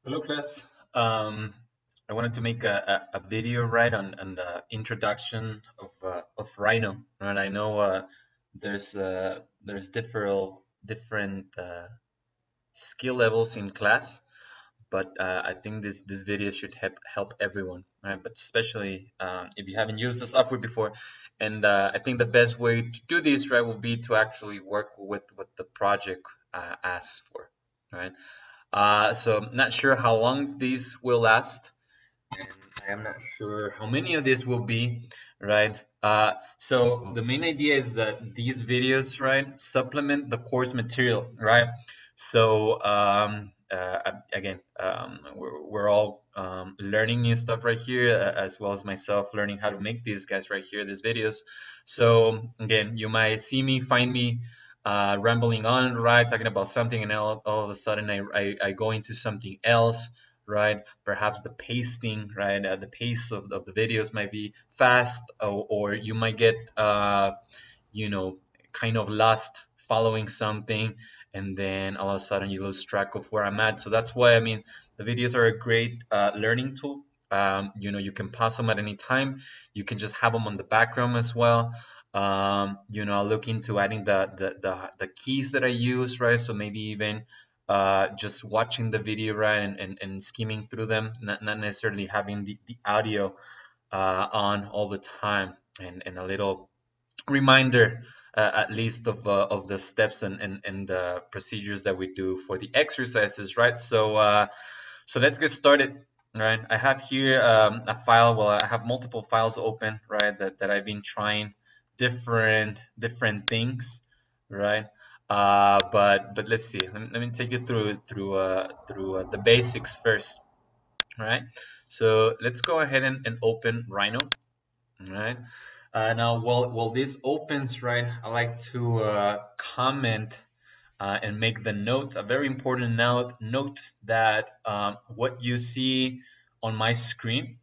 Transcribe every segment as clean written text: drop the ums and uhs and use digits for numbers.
Hello, class. I wanted to make a video right on the introduction of Rhino. Right, I know there's different skill levels in class, but I think this video should help everyone, right? But especially if you haven't used the software before, and I think the best way to do this, right, will be to actually work with what the project asks for, right? So not sure how long these will last, and I am not sure how many of these will be, right? So the main idea is that these videos, right, supplement the course material, right? So again, we're all learning new stuff right here, as well as myself learning how to make these guys right here, these videos. So again, you might see me, find me rambling on, right, talking about something, and all of a sudden I go into something else, right? Perhaps the pasting, right? The pace of the videos might be fast, or you might get, you know, kind of lost following something, and then all of a sudden you lose track of where I'm at. So that's why, I mean, the videos are a great learning tool. You can pause them at any time. You can just have them on the background as well. I'll look into adding the keys that I use, right? So maybe even just watching the video, right, and skimming through them, not necessarily having the audio on all the time, and a little reminder at least of the steps and the procedures that we do for the exercises, right? So let's get started. Right, I have here a file. Well, I have multiple files open, right, that I've been trying different things, right? But let's see. Let me take you through the basics first. All right. So let's go ahead and open Rhino. All right. Now, while this opens, right, I like to comment and make the note, a very important note that what you see on my screen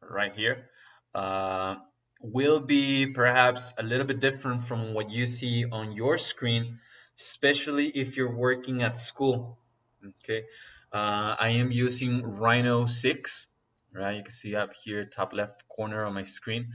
right here uh, will be perhaps a little bit different from what you see on your screen, especially if you're working at school. Okay, I am using Rhino 6, right? You can see up here, top left corner on my screen.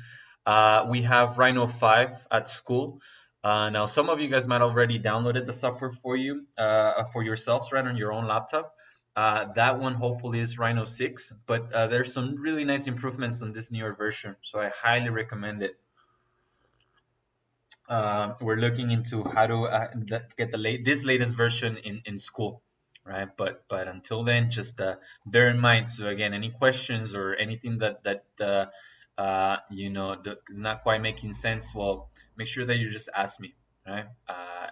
We have Rhino 5 at school. Now, some of you guys might already downloaded the software for yourselves, right, on your own laptop. That one hopefully is Rhino 6, but there's some really nice improvements on this newer version, so I highly recommend it. We're looking into how to get this latest version in school, right? But until then, just bear in mind. So again, any questions or anything that is not quite making sense, well, make sure that you just ask me, right?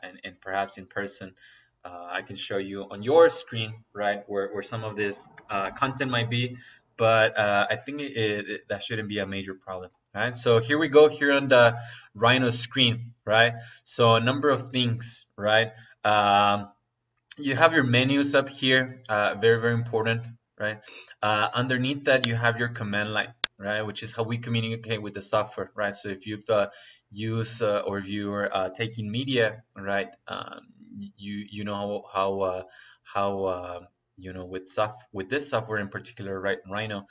And perhaps in person, I can show you on your screen, right, where some of this content might be. But I think that shouldn't be a major problem. Right, so here we go here on the Rhino screen, right? So a number of things, right? You have your menus up here, very important, right? Underneath that, you have your command line, right? Which is how we communicate with the software, right? So if you've used or if you're taking media, right? You know how with this software in particular, right, Rhino,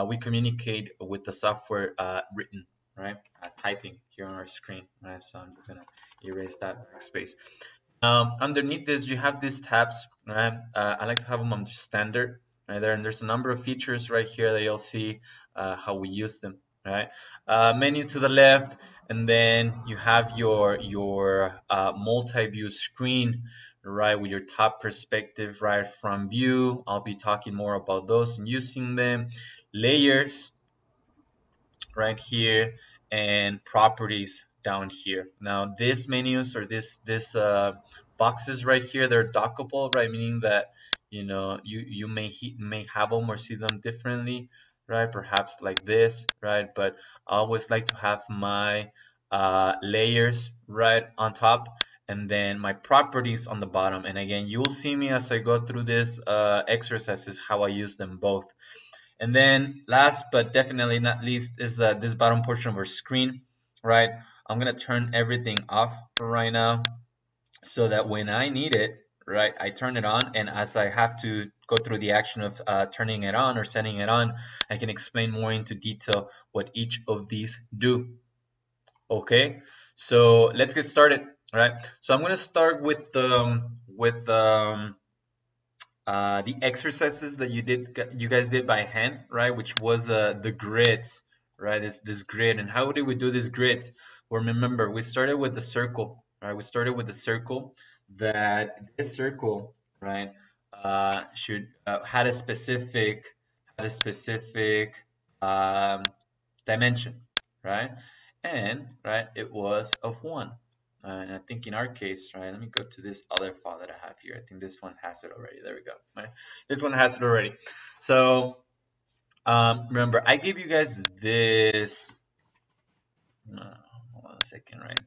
we communicate with the software written, right, typing here on our screen, right? So I'm just gonna erase that backspace. Underneath this, you have these tabs, right? I like to have them on standard, right there, and there's a number of features right here that you'll see how we use them, right? Menu to the left, and then you have your multi-view screen, right, with your top perspective, right, from view. I'll be talking more about those and using them. Layers right here, and properties down here. Now these menus or this boxes right here, they're dockable, right, meaning that you may have them or see them differently, right, perhaps like this, right, but I always like to have my layers right on top and then my properties on the bottom. And again, you'll see me as I go through this exercises how I use them both. And then last but definitely not least is this bottom portion of our screen, right? I'm gonna turn everything off for right now so that when I need it, right, I turn it on, and as I have to go through the action of turning it on or setting it on, I can explain more into detail what each of these do. Okay, so let's get started. Right, so I'm going to start with the exercises that you guys did by hand, right? Which was the grids, right? This grid, and how did we do these grids? Well, remember, we started with the circle, right? We started with the circle. That this circle, right, should had a specific dimension, right? And right, it was of 1. And I think in our case, right, let me go to this other file that I have here. I think this one has it already. There we go. Right? This one has it already. So remember, I gave you guys this. Hold on a second, right?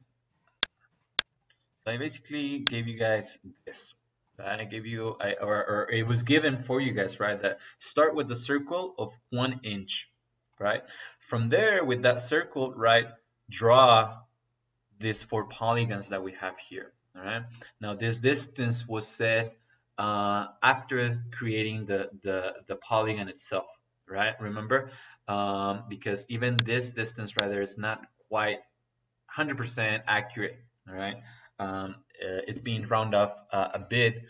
So I basically gave you guys this. Right? I gave you, or it was given for you guys, right? That start with the circle of 1 inch, right? From there, with that circle, right, draw these 4 polygons that we have here. All right. Now this distance was set after creating the polygon itself, right? Remember, because even this distance right there is not quite 100% accurate. All right. It's being rounded off a bit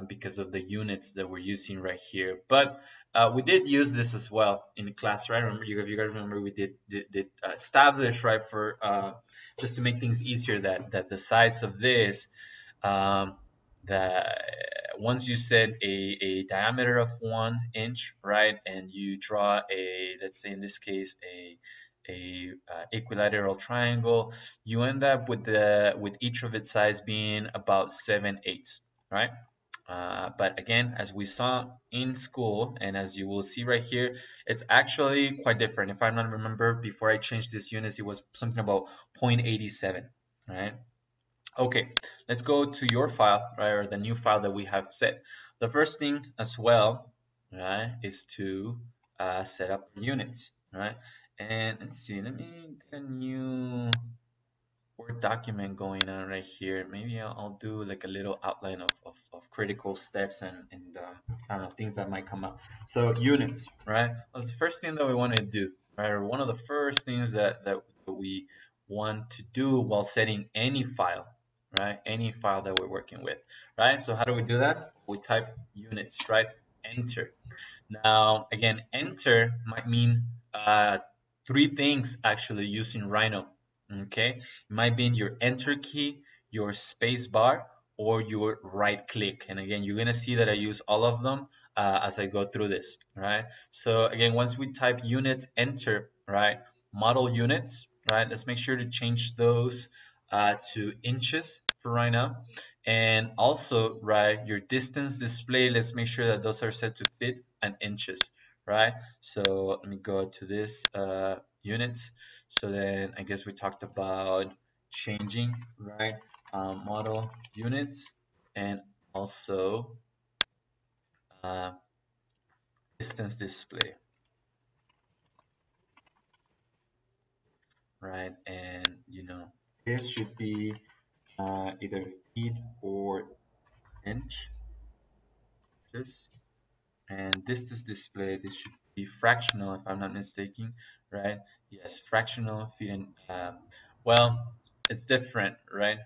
because of the units that we're using right here. But we did use this as well in class, right? Remember, you guys remember we did establish, right, for just to make things easier, that the size of this, um, that once you set a diameter of 1 inch, right, and you draw a, let's say in this case, a equilateral triangle, you end up with each of its sides being about 7/8, right? But again, as we saw in school, and as you will see right here, it's actually quite different. If I'm not remember, before I changed this units, it was something about 0.87, right? Okay, let's go to your file, right, or the new file that we have set. The first thing as well, right, is to set up units, right? And let's see, let me get a new Word document going on right here. Maybe I'll do like a little outline of critical steps and I don't know, things that might come up. So units, right? Well, the first thing that we want to do, right, or one of the first things that we want to do while setting any file, right? Any file that we're working with, right? So how do we do that? We type units, right? Enter. Now, again, enter might mean 3 things actually using Rhino. Okay, it might be in your enter key, your space bar, or your right click. And again, you're gonna see that I use all of them as I go through this. Right. So again, once we type units, enter. Right. Model units. Right. Let's make sure to change those to inches for right now. And also, right, your distance display, let's make sure that those are set to feet and inches, right? So let me go to this units. So then I guess we talked about changing, right, model units, and also uh, distance display, right? And this should be either feet or inches. And distance display, this should be fractional if I'm not mistaken, right? Yes, fractional feet and well, it's different, right?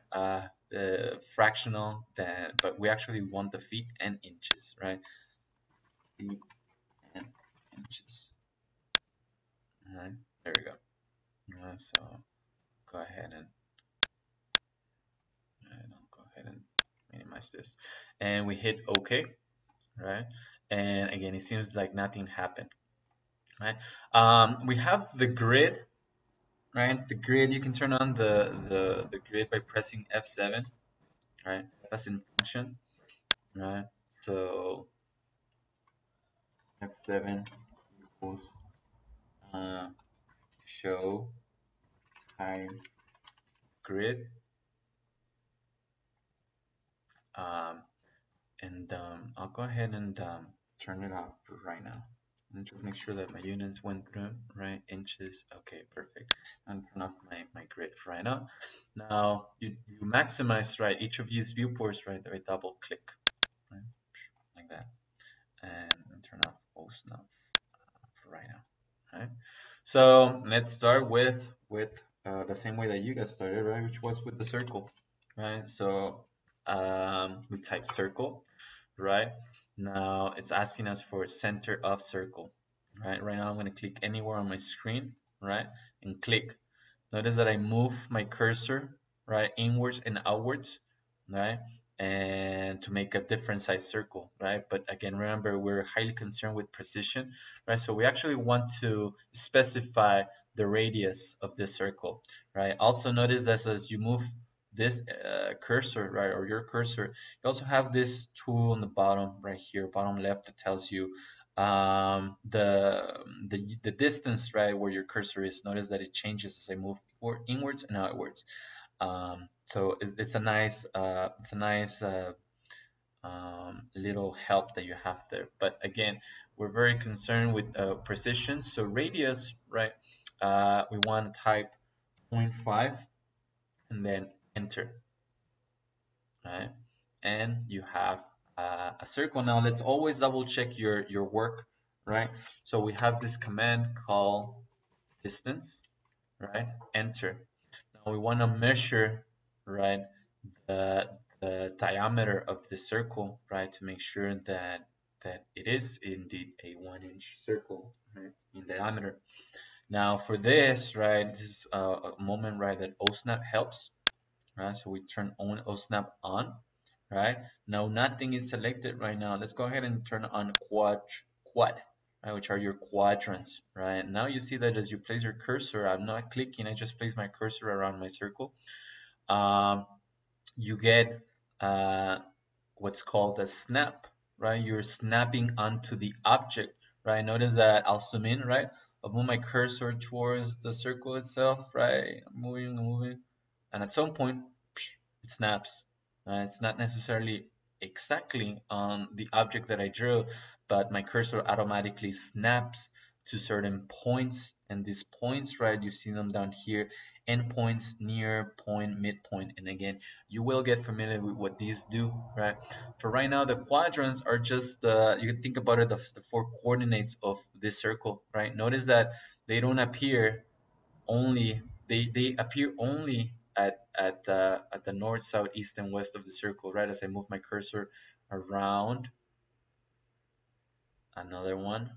Fractional, then, but we actually want the feet and inches, right? Feet and inches. All right, there we go. So go ahead and I'll go ahead and minimize this, and we hit OK, right? And again, it seems like nothing happened, right? We have the grid, right? The grid, you can turn on the grid by pressing F7, right? F as in function, right? So F7 equals show hide grid, and I'll go ahead and turn it off for right now. And just make sure that my units went through, right? Inches. Okay, perfect. And turn off my grid for right now. Now you maximize, right, each of these viewports, right? I double click, right? Like that. And turn off post now for right now. Right? So let's start with the same way that you guys started, right? Which was with the circle, right? So we type circle, right? Now it's asking us for center of circle, right? Right now I'm going to click anywhere on my screen, right? And click. Notice that I move my cursor, right, inwards and outwards, right? And to make a different size circle, right? But again, remember, we're highly concerned with precision, right? So we actually want to specify the radius of this circle, right? Also notice that as you move this cursor, right, or your cursor, you also have this tool on the bottom right here, bottom left, that tells you the distance, right, where your cursor is. Notice that it changes as I move inwards and outwards. So it's a nice little help that you have there. But again, we're very concerned with precision. So radius, right, we want to type 0.5 and then enter, right? And you have a circle. Now let's always double check your work, right? So we have this command called distance, right? Enter. Now we want to measure, right, the diameter of the circle, right, to make sure that it is indeed a 1-inch circle, right, in diameter. Now for this, right, this is a moment, right, that OSNAP helps, right? So we turn on OSNAP on, right? Now nothing is selected right now. Let's go ahead and turn on quad, right, which are your quadrants, right? Now you see that as you place your cursor, I'm not clicking, I just place my cursor around my circle. You get what's called a snap, right? You're snapping onto the object, right? Notice that I'll zoom in, right? I'll move my cursor towards the circle itself, right? I'm moving, and at some point, it snaps. It's not necessarily exactly on the object that I drew, but my cursor automatically snaps to certain points, and these points, right, you see them down here, endpoints, near point, midpoint, and again, you will get familiar with what these do, right? For right now, the quadrants are just you can think about it, the 4 coordinates of this circle, right? Notice that they don't appear only, they appear only at the north, south, east, and west of the circle, right? As I move my cursor around, another one,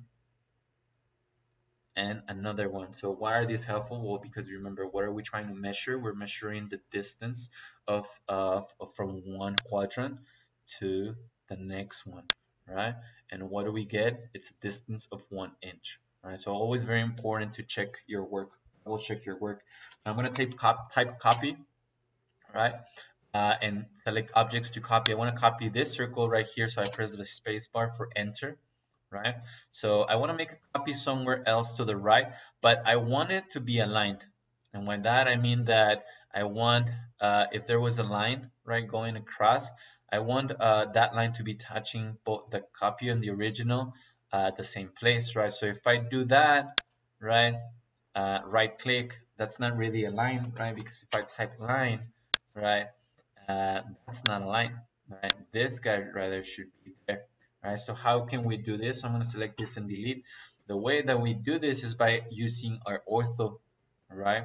and another one. So why are these helpful? Well, because remember, what are we trying to measure? We're measuring the distance of from one quadrant to the next one, right? And what do we get? It's a distance of 1 inch, right? So always very important to check your work. We'll check your work. I'm gonna type copy, right? And select objects to copy. I want to copy this circle right here, so I press the space bar for enter, right? So I want to make a copy somewhere else to the right, but I want it to be aligned. And by that I mean that I want, if there was a line, right, going across, I want that line to be touching both the copy and the original at the same place, right? So if I do that, right, right click, that's not really a line, right? Because if I type line, right, that's not a line, right? This guy rather should be there, right? So how can we do this? I'm going to select this and delete. The way that we do this is by using our ortho, right?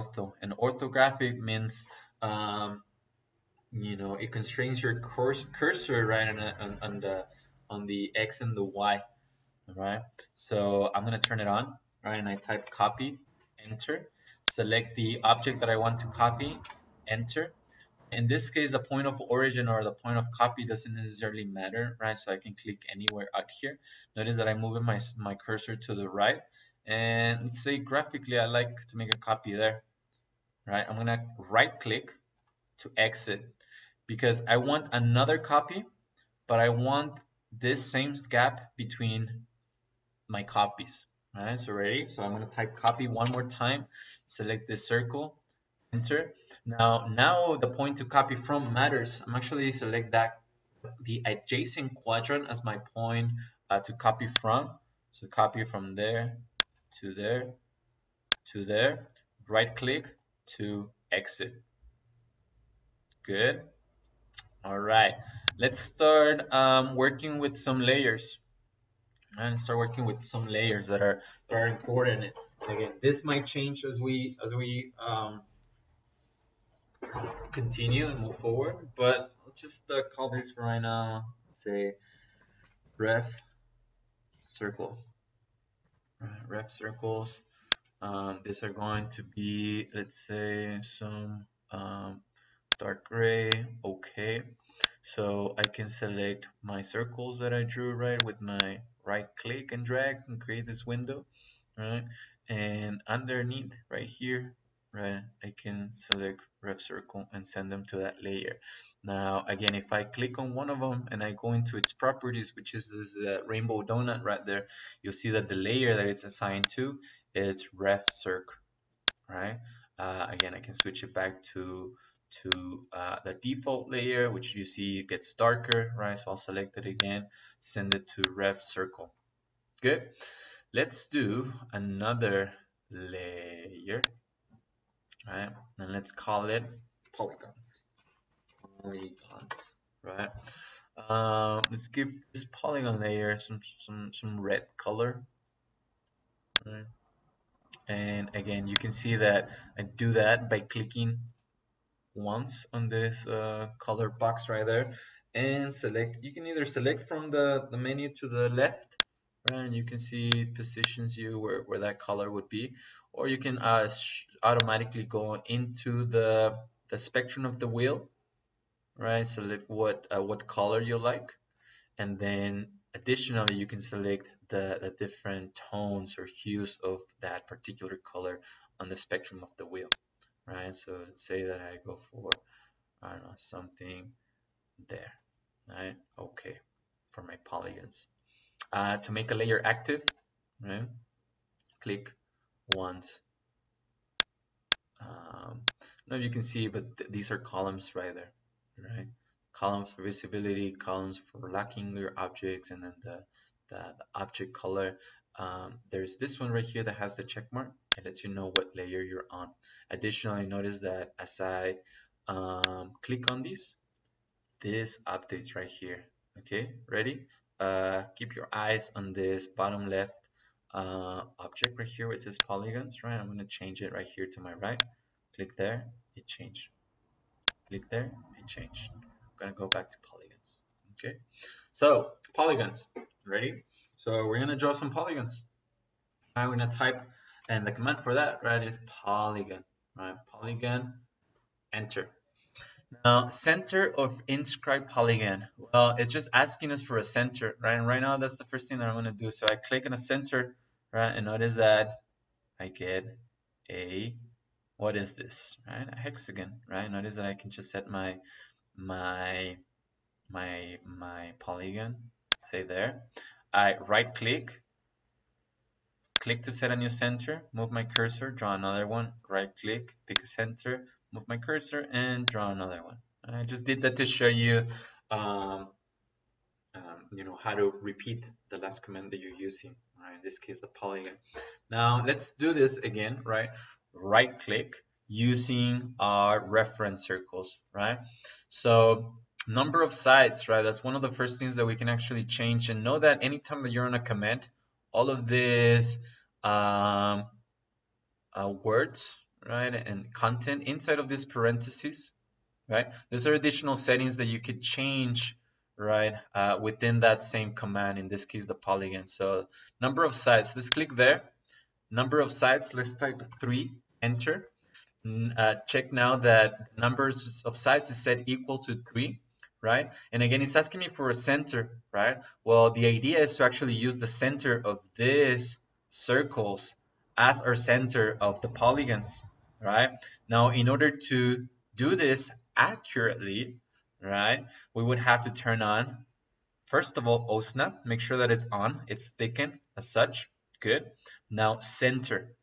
Ortho. And orthographic means, you know, it constrains your cursor, right, on the X and the Y, right? So I'm going to turn it on, right? And I type copy, enter, select the object that I want to copy, enter. In this case, the point of origin or the point of copy doesn't necessarily matter, right? So I can click anywhere out here. Notice that I'm moving my cursor to the right. And let's say graphically, I like to make a copy there, right? I'm gonna right click to exit because I want another copy, but I want this same gap between my copies, right? So ready? So I'm gonna type copy one more time, select this circle, enter. Now the point to copy from matters. I'm actually select that the adjacent quadrant as my point to copy from. So copy from there to there to there, right click to exit. Good. All right. Let's start working with some layers and start working with some layers that are important. And again, this might change as we continue and move forward, but let's just call this for right now, say ref circle. Right, ref circles. These are going to be, let's say, some dark gray. Okay. So I can select my circles that I drew, right, with my right click and drag and create this window, right? And underneath right here, right, I can select ref circle and send them to that layer. Now, again, if I click on one of them and I go into its properties, which is this rainbow donut right there, you'll see that the layer that it's assigned to is ref circle, right? Again, I can switch it back to the default layer, which you see gets darker, right? So I'll select it again, send it to ref circle. Good. Let's do another layer, right? And let's call it polygon. Polygons, right? Let's give this polygon layer some red color, right? And again, you can see that I do that by clicking once on this color box right there and select. You can either select from the menu to the left, right, and you can see positions you where that color would be, or you can automatically go into the spectrum of the wheel, right, select what color you like, and then additionally you can select the different tones or hues of that particular color on the spectrum of the wheel, right? So let's say that I go for, I don't know, something there, right? Okay, for my polygons. To make a layer active, right? Click once. Now you can see, but these are columns right there, right? Columns for visibility, columns for locking your objects, and then the object color. There's this one right here that has the check mark. It lets you know what layer you're on. Additionally, notice that as I click on these, this updates right here. Okay, ready? Keep your eyes on this bottom left object right here where it says polygons, right? I'm going to change it right here to my right. Click there, it changed. Click there, it changed. I'm going to go back to polygons. Okay, so polygons, ready? So we're going to draw some polygons. I'm going to type, and the command for that, right, is polygon, right? Polygon, enter. Now, center of inscribed polygon. Well, it's just asking us for a center, right? And right now, that's the first thing that I'm going to do. So I click on a center, right? And notice that I get a, what is this, right? A hexagon, right? Notice that I can just set my polygon, say there. I right click to set a new center, move my cursor, draw another one, right click, pick a center, move my cursor, and draw another one. I just did that to show you, how to repeat the last command that you're using, right? In this case, the polygon. Now, let's do this again, right? Right click using our reference circles, right? So number of sides, right? That's one of the first things that we can actually change. And know that anytime that you're on a command, all of this words, right, and content inside of these parentheses, right? Those are additional settings that you could change, right, within that same command, in this case, the polygon. So number of sides, let's click there. Number of sides, let's type 3, enter. Check now that numbers of sides is set equal to 3, right? And again, it's asking me for a center, right? Well, the idea is to actually use the center of these circles as our center of the polygons, right? Now, in order to do this accurately, right, we would have to turn on, first of all, OSNAP, make sure that it's on, it's thickened as such, good. Now, center.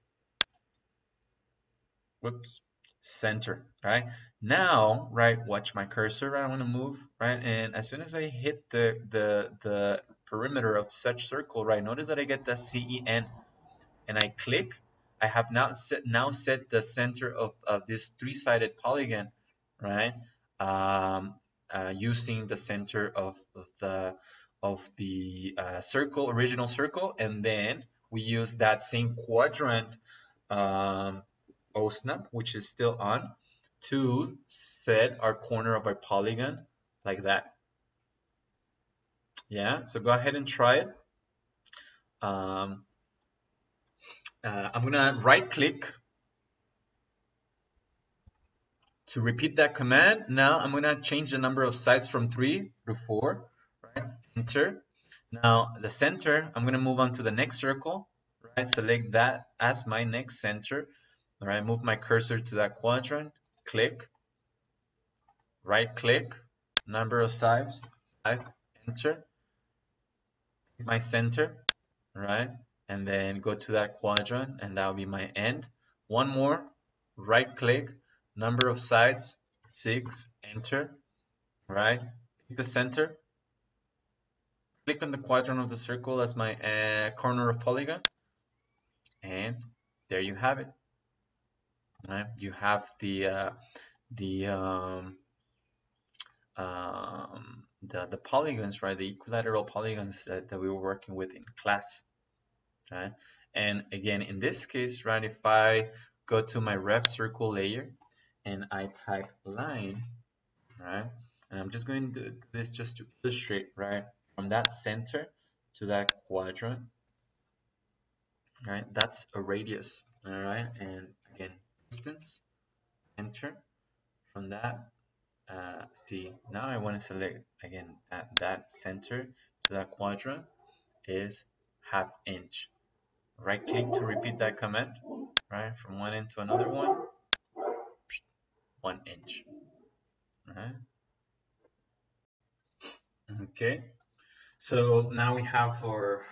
Whoops, center, right? Now, right, watch my cursor, right? I want to move, right? And as soon as I hit the perimeter of such circle, right? Notice that I get the CEN and I click. I have now set the center of this three-sided polygon, right? Using the center of the circle, original circle, and then we use that same quadrant OSNAP, which is still on, to set our corner of our polygon like that. Yeah, so go ahead and try it. I'm gonna right click to repeat that command. Now I'm gonna change the number of sides from 3 to 4, right? Enter. Now the center, I'm gonna move on to the next circle, right? Select that as my next center. All right, move my cursor to that quadrant, click, right click, number of sides, 5, enter, my center, right? And then go to that quadrant, and that'll be my end. One more, right click, number of sides, 6, enter, right? Pick the center, click on the quadrant of the circle as my corner of polygon, and there you have it. Right? You have the polygons, right? The equilateral polygons that we were working with in class, right? And again, in this case, right, if I go to my ref circle layer and I type line, right, and I'm just going to do this just to illustrate, right, from that center to that quadrant, right, that's a radius, all right, and again, distance, enter, from that, see, now I want to select, again, that center to that quadrant is ½ inch. Right click to repeat that command, right, from one end to another one, 1 inch, right? Okay, so now we have our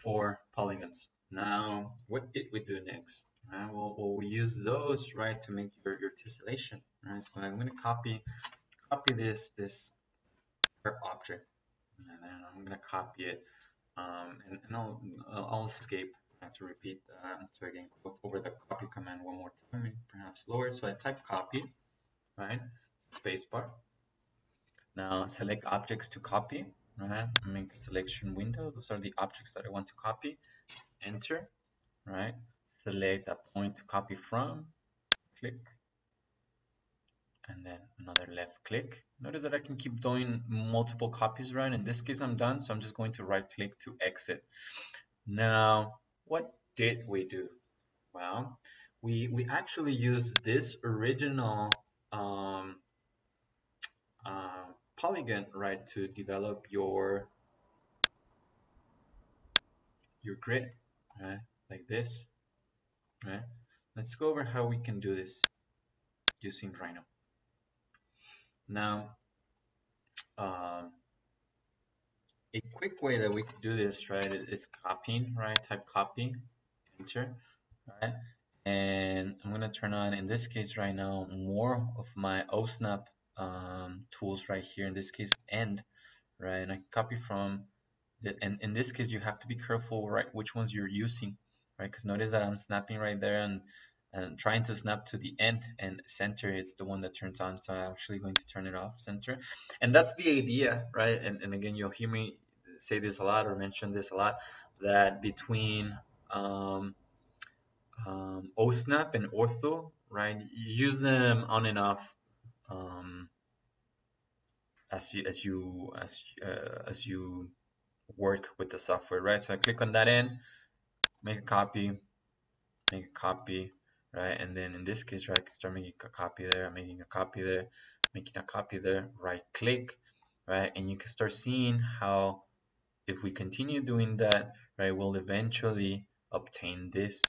4 polygons. Now, what did we do next? Right, well, we use those, right, to make your tessellation, right? So I'm going to copy this object, and then I'm going to copy it, and I'll escape to repeat to again go over the copy command one more time, perhaps slower. So I type copy, right, spacebar. Now select objects to copy, right? Make a selection window. Those are the objects that I want to copy. Enter, right? Select a point to copy from, click, and then another left click. Notice that I can keep doing multiple copies, right? In this case, I'm done, so I'm just going to right click to exit. Now, what did we do? Well, we actually used this original polygon, right, to develop your grid, right, like this, right? Let's go over how we can do this using Rhino. Now, a quick way that we can do this, right, is copying, right? Type copy, enter, right? And I'm gonna turn on, in this case right now, more of my OSNAP tools right here. In this case, end, right? And I copy from and in this case, you have to be careful, right, which ones you're using, right? Because notice that I'm snapping right there and trying to snap to the end, and center is the one that turns on. So I'm actually going to turn it off, center. And that's the idea, right? And again, you'll hear me say this a lot or mention this a lot, that between OSNAP and ortho, right, you use them on and off as you work with the software, right? So I click on that end, make a copy, right? And then in this case, right, I can start making a copy there, making a copy there, making a copy there, right click, right? And you can start seeing how if we continue doing that, right, we'll eventually obtain this,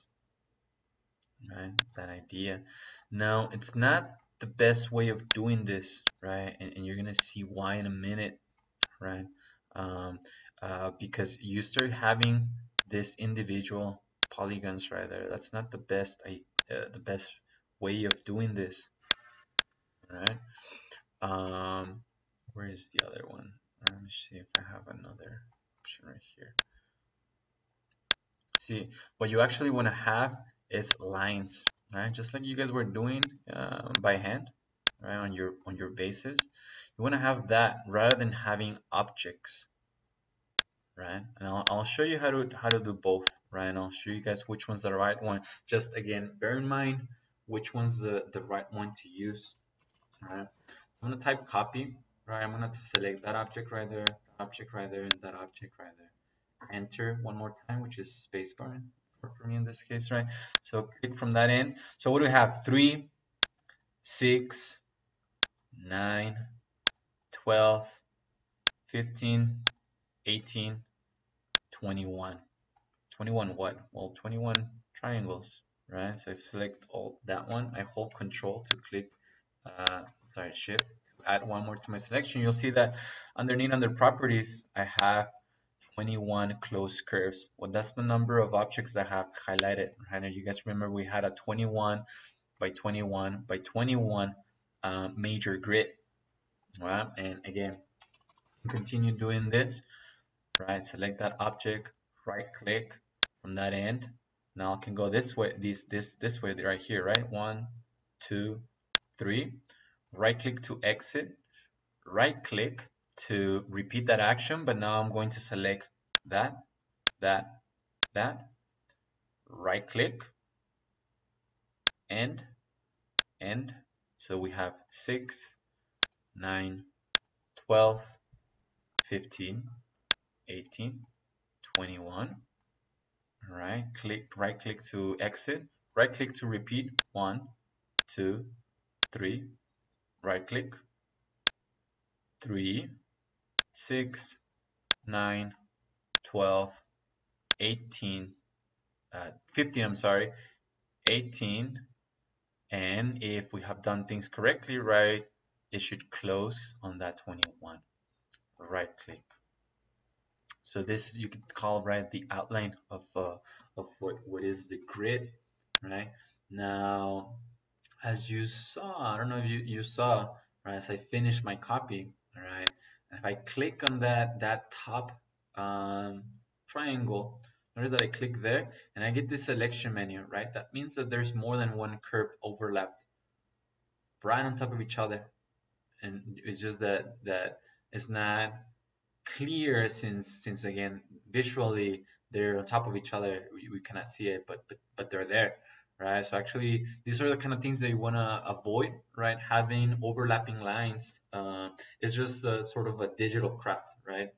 right? That idea. Now, it's not the best way of doing this, right? And you're gonna see why in a minute, right? Because you start having this individual polygons right there. That's not the best way of doing this, right? Where is the other one? me see if I have another option right here. See, what you actually want to have is lines, right? Just like you guys were doing by hand, right? On your bases, you want to have that rather than having objects, right? And I'll show you how to do both, right? And I'll show you guys which one's the right one. Just again, bear in mind which one's the right one to use, right? So I'm gonna type copy, right? I'm gonna select that object right there, that object right there, and that object right there. Enter one more time, which is spacebar for me in this case, right? So click from that end. So what do we have? 3, 6, 9, 12, 15, 18, 21. 21 what? Well, 21 triangles, right? So if I select all that one, I hold control to click, sorry, shift, to add one more to my selection. You'll see that underneath under properties, I have 21 closed curves. Well, that's the number of objects that I have highlighted, right? And you guys remember we had a 21 by 21 by 21 major grid, right? And again, continue doing this, right? Select that object, right click from that end. Now I can go this way, this way right here, right? 1, 2, 3. Right click to exit, right click to repeat that action, but now I'm going to select that, that, right click, end. So we have 6, 9, 12, 15, 18, 21. All right, right click to exit, right click to repeat, 1, 2, 3, right click, 3, 6, 9, 12, 18, 15, I'm sorry, 18, and if we have done things correctly, right, it should close on that 21. Right click. So this you could call, right, the outline of what is the grid, right? Now, as you saw, I don't know if you saw, right, as I finished my copy, all right, and if I click on that top triangle, notice that I click there and I get this selection menu, right? That means that there's more than one curve overlapped right on top of each other, and it's just that it's not clear since again visually they're on top of each other, we cannot see it, but they're there, right? So actually these are the kind of things that you want to avoid, right? Having overlapping lines is just a sort of a digital craft, right?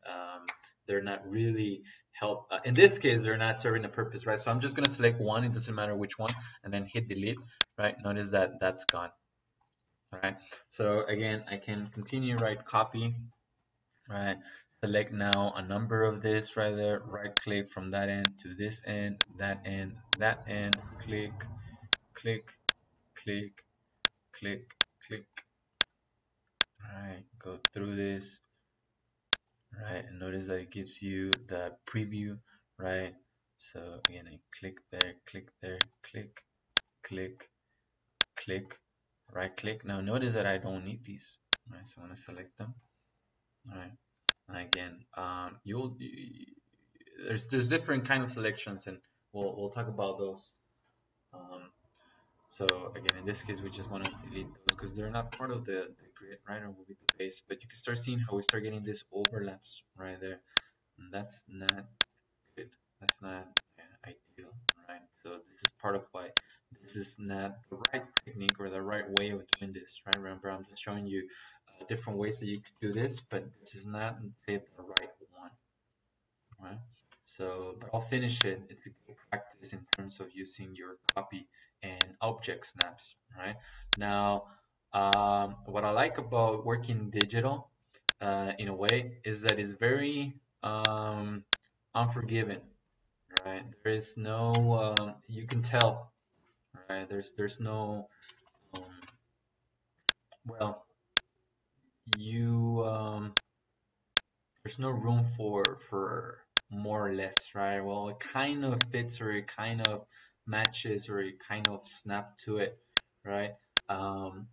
They're not really help in this case, they're not serving a purpose, right? So I'm just going to select one, it doesn't matter which one, and then hit delete, right? Notice that that's gone. All right, so again I can continue, right? Copy, right? Select now a number of this right there, right click from that end to this end, that end, that end, click, click, click, click, click. Right, go through this, right, and notice that it gives you the preview, right? So again, I click there, click there, click, click, click, right click. Now notice that I don't need these, right? So I'm gonna select them, all right? And again, there's different kind of selections, and we'll talk about those. So again, in this case, we just want to delete those because they're not part of the grid, right, or will be the base. But you can start seeing how we start getting these overlaps right there, and that's not good. That's not ideal, right? So this is part of why this is not the right technique or the right way of doing this, right? Remember, I'm just showing you different ways that you can do this, but this is not the right one, right? So, but I'll finish it. It's a good practice in terms of using your copy and object snaps, right? Now, what I like about working digital, in a way, is that it's very unforgiving, right? There is no, you can tell, right? There's no, um, well, you there's no room for more or less, right? Well, it kind of fits, or it kind of matches, or it kind of snap to it, right?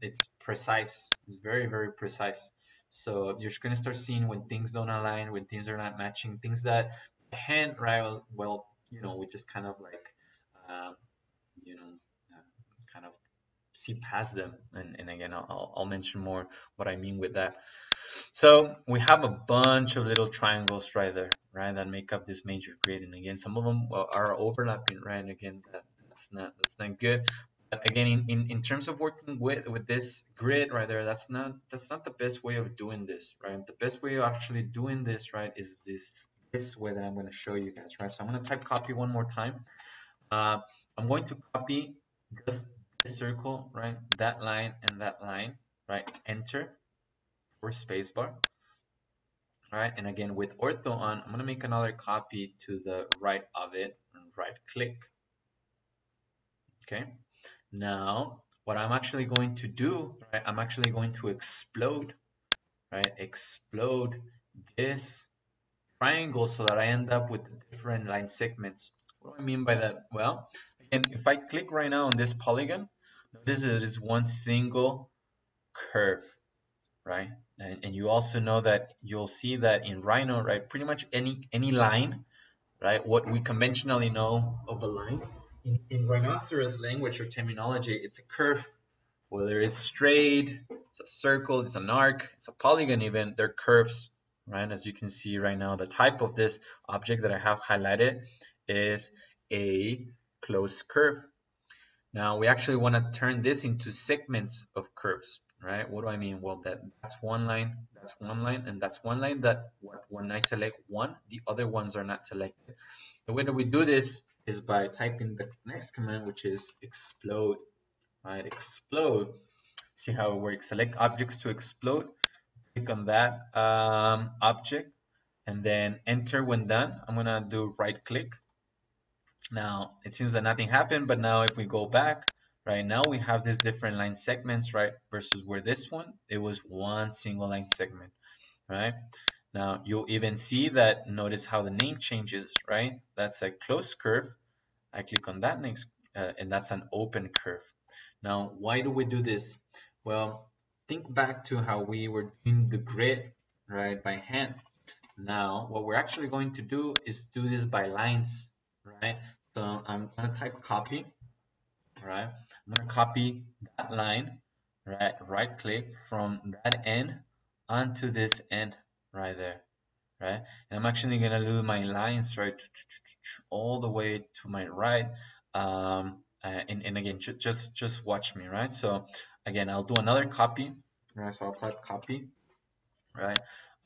It's precise. It's very, very precise. So you're just gonna start seeing when things don't align, when things are not matching, things that hand, right? Well, we just kind of like, um, you know, kind of see past them. And again, I'll mention more what I mean with that. So we have a bunch of little triangles right there, right, that make up this major grid. And again, some of them are overlapping, right? And again, that's not good. But again, in terms of working with this grid right there, that's not the best way of doing this, right? The best way of actually doing this, right, is this way that I'm going to show you guys, right? So I'm going to type copy one more time. I'm going to copy just this circle, right, that line and that line, right, enter or spacebar. All right, and again with ortho on, I'm going to make another copy to the right of it and right click. Okay, now what I'm actually going to do, right, I'm actually going to explode, right, explode this triangle so that I end up with different line segments. What do I mean by that? Well, again, if I click right now on this polygon, notice it is one single curve, right? And you also know that you'll see that in Rhino, right, pretty much any line, right, what we conventionally know of a line, in Rhinoceros language or terminology, it's a curve. Whether it's straight, it's a circle, it's an arc, it's a polygon even, they're curves, right? As you can see right now, the type of this object that I have highlighted is a closed curve. Now we actually want to turn this into segments of curves, right? What do I mean? Well, that's one line, and that's one line that when I select one, the other ones are not selected. The way that we do this is by typing the next command, which is explode, right? Explode. See how it works. Select objects to explode. Click on that object and then enter when done. I'm gonna do right click. Now it seems that nothing happened, but now if we go back, right now we have these different line segments, right? Versus where this one, it was one single line segment, right? Now you'll even see that, notice how the name changes, right? That's a closed curve. I click on that next, and that's an open curve. Now, why do we do this? Well, think back to how we were doing the grid, right, by hand. Now, what we're actually going to do is do this by lines, right? So I'm going to type copy, right? I'm going to copy that line, right? Right click from that end onto this end right there, right? And I'm actually going to do my lines, right, all the way to my right. And again, just watch me, right? So again, I'll do another copy, right? So I'll type copy, right,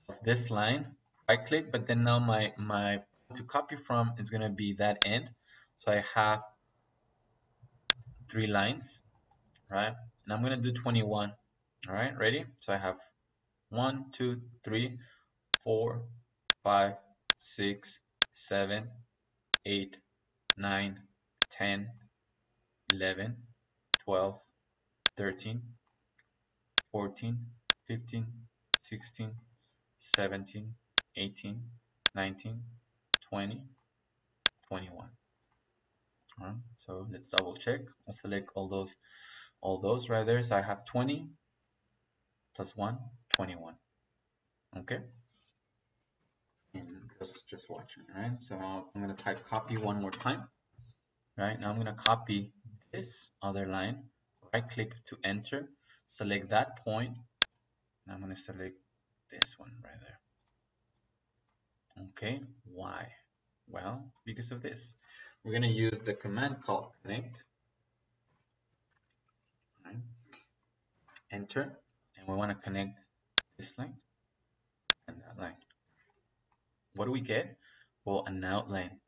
of this line, right click, but then now my to copy from is going to be that end. So I have 3 lines, right? And I'm going to do 21. All right, ready? So I have 1, 2, 3, 4, 5, 6, 7, 8, 9, 10, 11, 12, 13, 14, 15, 16, 17, 18, 19, 20, 21. All right, so let's double check. I'll select all those right there. So I have 20 plus 1, 21. Okay. And just watching, right? So I'm going to type copy one more time. Right, now I'm going to copy this other line, right click to enter, select that point, and I'm going to select this one right there. Okay, why? Well, because of this. We're going to use the command called connect, right? Enter, and we want to connect this line and that line. What do we get? Well, an outline,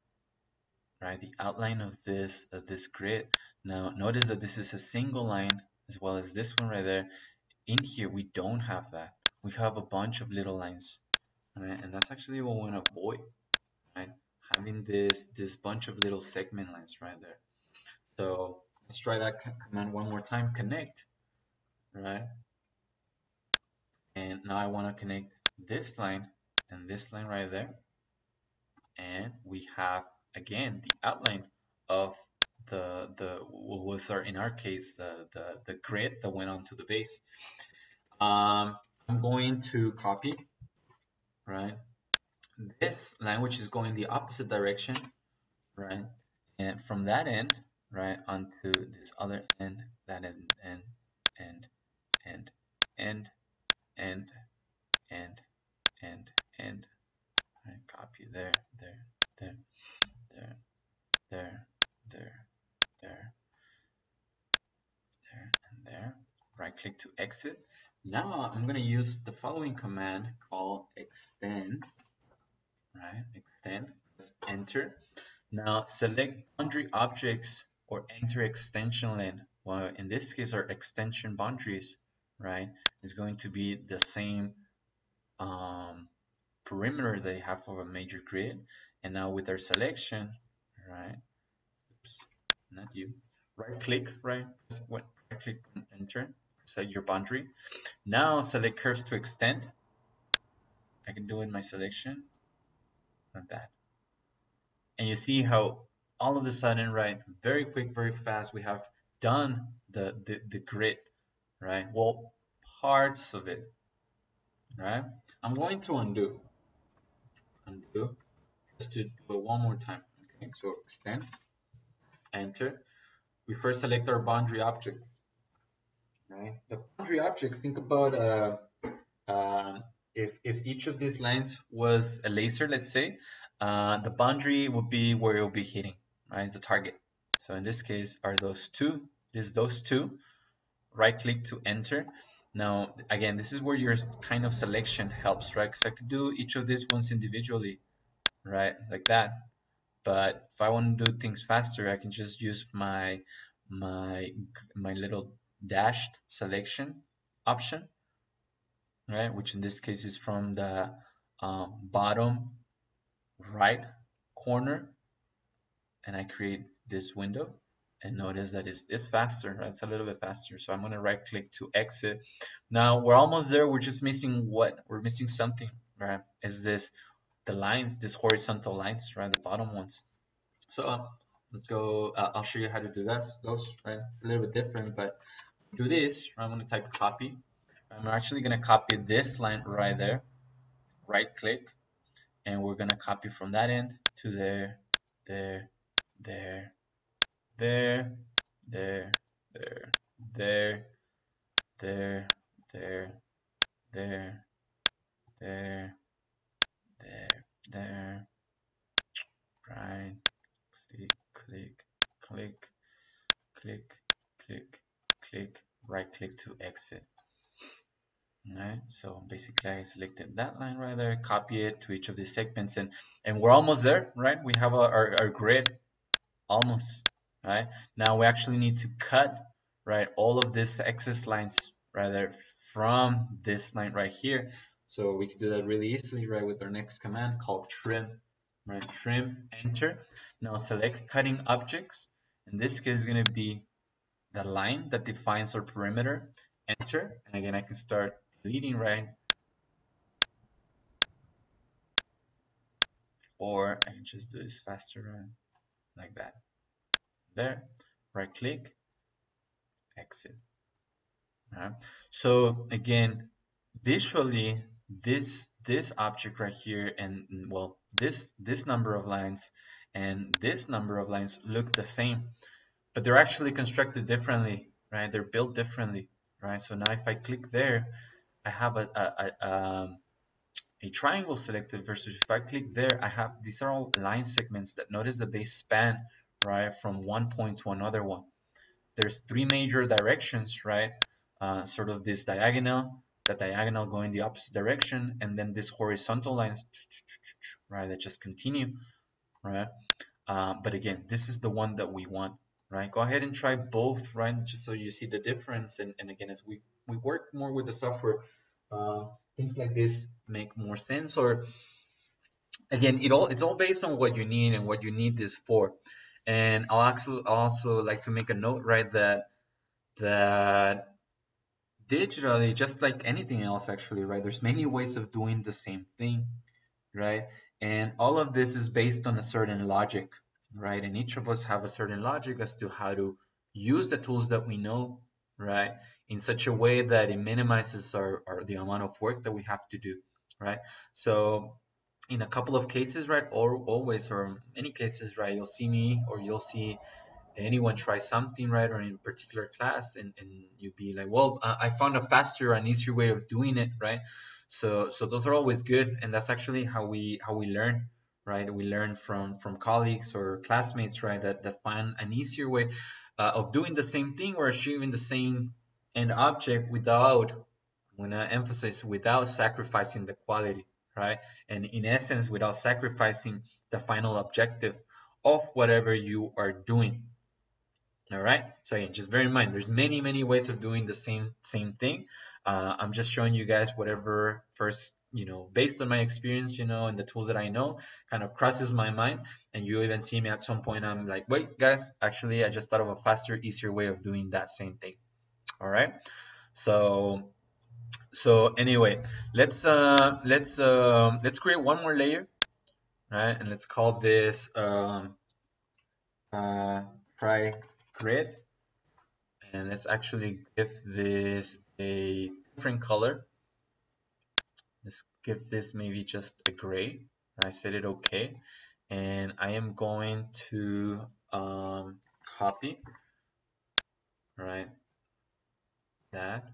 right? The outline of this grid. Now notice that this is a single line as well as this one right there. In here we don't have that. We have a bunch of little lines, right? And that's actually what we want to avoid, right? Having this bunch of little segment lines right there. So let's try that command one more time. Connect, right? And now I want to connect this line and this line right there. And we have again the outline of what was in our case the grid that went onto the base. I'm going to copy, right? This language is going the opposite direction, right? And from that end, right, onto this other end, that end, end, end, end, end, end, end, end. Right, copy there, there, there, there, there, there, there, there, and there. Right click to exit. Now I'm going to use the following command called extend, right? Extend, enter. Now select boundary objects or enter extension length. Well, in this case, our extension boundaries, right, is going to be the same perimeter they have for a major grid. And now with our selection, right, oops, not you, right click, right click and enter, set your boundary. Now select curves to extend. I can do it in my selection, not that. And you see how all of a sudden, right, very quick, very fast, we have done the grid, right? Well, parts of it, right? I'm going to undo, just to do it one more time. Okay, so extend, enter. We first select our boundary object, right? The boundary objects, think about if each of these lines was a laser, let's say, the boundary would be where it will be hitting, right? It's the target. So in this case, are those two? Those two. Right click to enter. Now, again, this is where your kind of selection helps, right? Because I could do each of these ones individually, right? Like that. But if I want to do things faster, I can just use my little dashed selection option, right? Which in this case is from the bottom right corner, and I create this window. And notice that it's faster, right? It's a little bit faster. So I'm going to right click to exit. Now we're almost there. We're just missing what? We're missing something, right? Is this the lines, these horizontal lines, right? The bottom ones. So let's go. I'll show you how to do that. Those, right? A little bit different, but do this. I'm going to type copy. I'm actually going to copy this line right there. Right click, and we're going to copy from that end to there, there, there, there, there, there, there, there, there, there, there, there, there, right, click, click, click, click, click, right click to exit. Right, so basically I selected that line right there, copy it to each of these segments, and we're almost there, right? We have our grid almost, right? Now we actually need to cut, right, all of these excess lines right there from this line right here. So we can do that really easily, right, with our next command called trim, right? Trim, enter. Now select cutting objects. In this case, it's going to be the line that defines our perimeter, enter. And again, I can start deleting, right? Or I can just do this faster, right? Like that. There, right click, exit. Right? So again, visually, this object right here, and well, this number of lines and this number of lines look the same, but they're actually constructed differently, right? They're built differently, right? So now if I click there, I have a triangle selected, versus if I click there, I have these are all line segments that notice that they span, right, from one point to another one. There's three major directions, right? Sort of this diagonal, the diagonal going the opposite direction, and then this horizontal lines, right, that just continue, right? But again, this is the one that we want, right? Go ahead and try both, right? Just so you see the difference. And again, as we work more with the software, things like this make more sense. Or again, it's all based on what you need and what you need this for. And I'll also like to make a note, right, that digitally, just like anything else, actually, right, there's many ways of doing the same thing, right? And all of this is based on a certain logic, right? And each of us have a certain logic as to how to use the tools that we know, right, in such a way that it minimizes the amount of work that we have to do, right? So in a couple of cases, right, or always, or in many cases, right, you'll see me or you'll see anyone try something, right, or in a particular class, and you'd be like, well, I found a faster and easier way of doing it, right? So those are always good, and that's actually how we learn, right? We learn from colleagues or classmates, right, that find an easier way of doing the same thing or achieving the same end object without, I'm gonna emphasize, without sacrificing the quality, right? And in essence, without sacrificing the final objective of whatever you are doing. All right. So again, just bear in mind, there's many ways of doing the same thing. I'm just showing you guys whatever first, based on my experience, and the tools that I know, kind of crosses my mind. And you even see me at some point, I'm like, wait, guys, actually, I just thought of a faster, easier way of doing that same thing. All right. So anyway, let's create one more layer, right? And let's call this try grid. And let's actually give this a different color. Let's give this maybe just a gray. I set it okay. And I am going to copy, right, that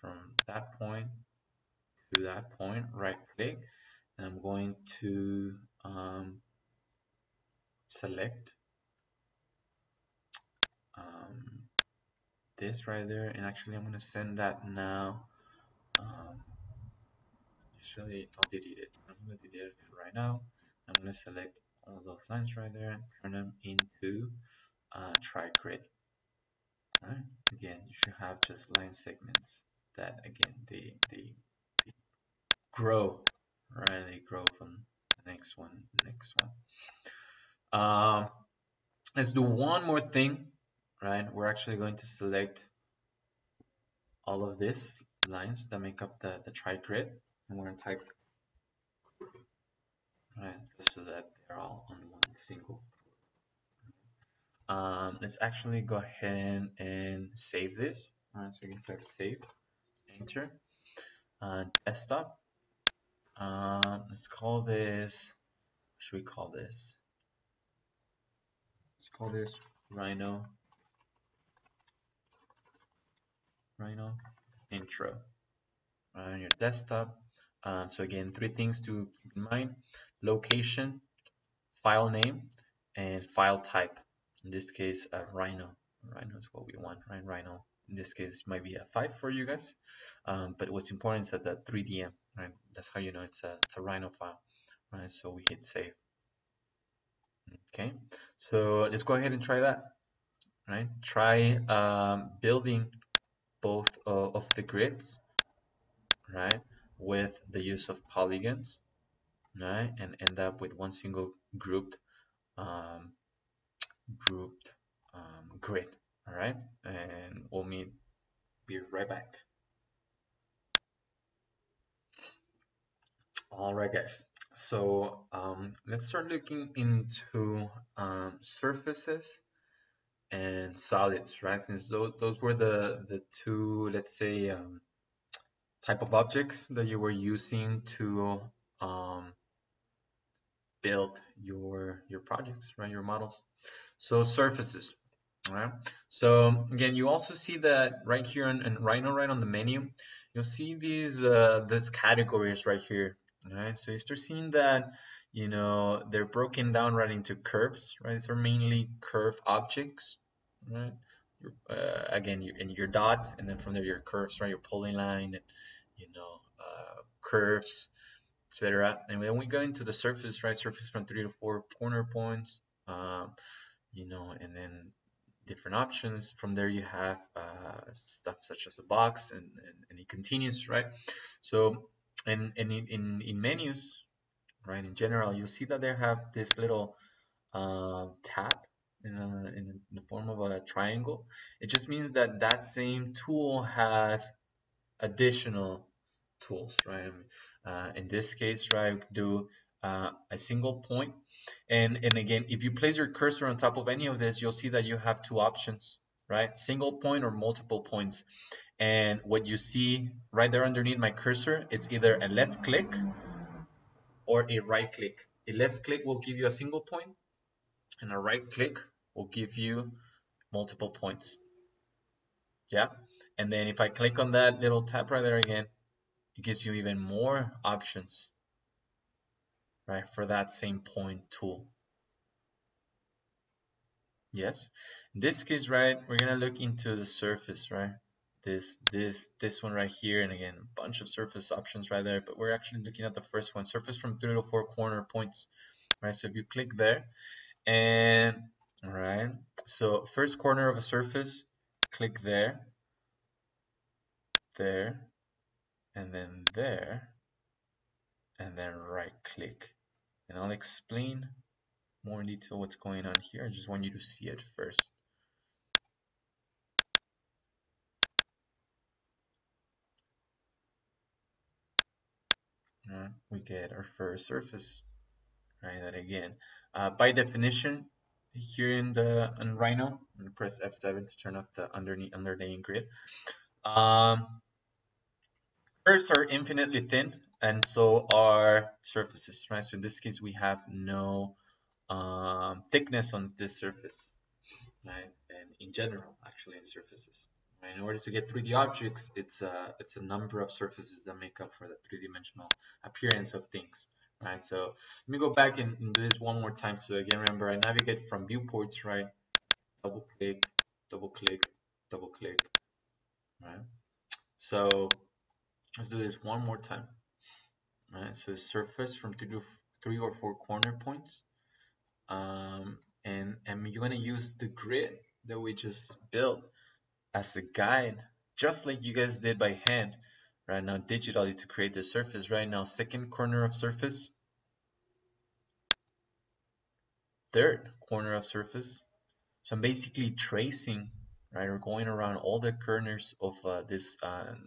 from that point to that point, right click, and I'm going to select this right there, and actually I'm going to send that now. Actually, I'll delete it. I'm going to delete it for right now. I'm going to select all those lines right there and turn them into tri-grid. All right. Again, you should have just line segments that, again, they grow, right? They grow from the next one, next one. Let's do one more thing, right? We're actually going to select all of these lines that make up the tri-grid, and we're going to type, right, just so that they're all on one single. Let's actually go ahead and save this. All right, so we can type save, enter, desktop. Let's call this, what should we call this? Let's call this Rhino intro on your desktop. So again, three things to keep in mind: location, file name, and file type. In this case, Rhino. Rhino is what we want, right? Rhino. In this case, might be a 5 for you guys. But what's important is that the 3DM, right? That's how you know it's a Rhino file, right? So we hit save. Okay, so let's go ahead and try that, right? Try building both of the grids, right, with the use of polygons, right, and end up with one single um, grouped grid. All right, and we'll be right back. All right, guys. So let's start looking into surfaces and solids, right? Since those were the two, let's say, type of objects that you were using to build your projects, right? Your models. So surfaces. All right. So again, you also see that right here in Rhino, right on the menu, you'll see these categories right here. All right. So you start seeing that, they're broken down right into curves, right? These are mainly curve objects, right? Again, in your dot, and then from there your curves, right? Your polyline, curves, etc. And then we go into the surface, right? Surface from 3 to 4 corner points, and then different options. From there you have stuff such as a box, and it continues, right? So and in menus, right, in general, you'll see that they have this little tab in the form of a triangle. It just means that that same tool has additional tools, right? In this case, right, we can do a single point, and again, if you place your cursor on top of any of this, you'll see that you have two options, right? Single point or multiple points. And what you see right there underneath my cursor, it's either a left click or a right click. A left click will give you a single point, and a right click will give you multiple points. Yeah. And then if I click on that little tab right there again, it gives you even more options, right, for that same point tool. Yes. In this case, right, we're gonna look into the surface, right? This one right here, and again, a bunch of surface options right there, but we're actually looking at the first one, surface from 3 to 4 corner points, right? So if you click there, and all right, so first corner of a surface, click there, there, and then there, and then right click. And I'll explain more in detail what's going on here. I just want you to see it first. We get our first surface, right? That again, by definition, here in Rhino, I'm gonna press F7 to turn off the underlaying grid. Curves are infinitely thin, and so are surfaces, right? So in this case, we have no thickness on this surface, right? And in general, actually, in surfaces. In order to get 3D objects, it's a number of surfaces that make up for the three-dimensional appearance of things, right? So let me go back and do this one more time. So again, remember, I navigate from viewports, right? Double click, double click, double click, right? So let's do this one more time, right? So surface from 3 or 4 corner points, and you're gonna use the grid that we just built as a guide, just like you guys did by hand right now digitally to create the surface. Right now, second corner of surface, third corner of surface. So I'm basically tracing, right, or going around all the corners of this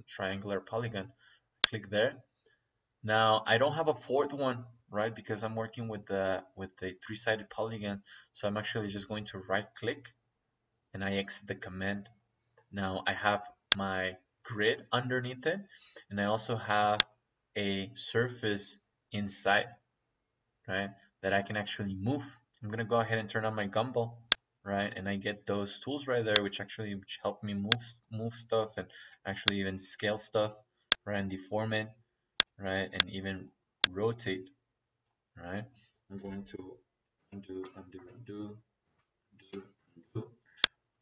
triangular polygon. Click there. Now I don't have a fourth one, right, because I'm working with the three-sided polygon. So I'm actually just going to right click and I exit the command. Now I have my grid underneath it, and I also have a surface inside, right, that I can actually move. I'm gonna go ahead and turn on my gumball, right, and I get those tools right there, which help me move stuff and actually even scale stuff, right, and deform it, right, and even rotate, right. I'm going to undo, undo, undo, undo, undo.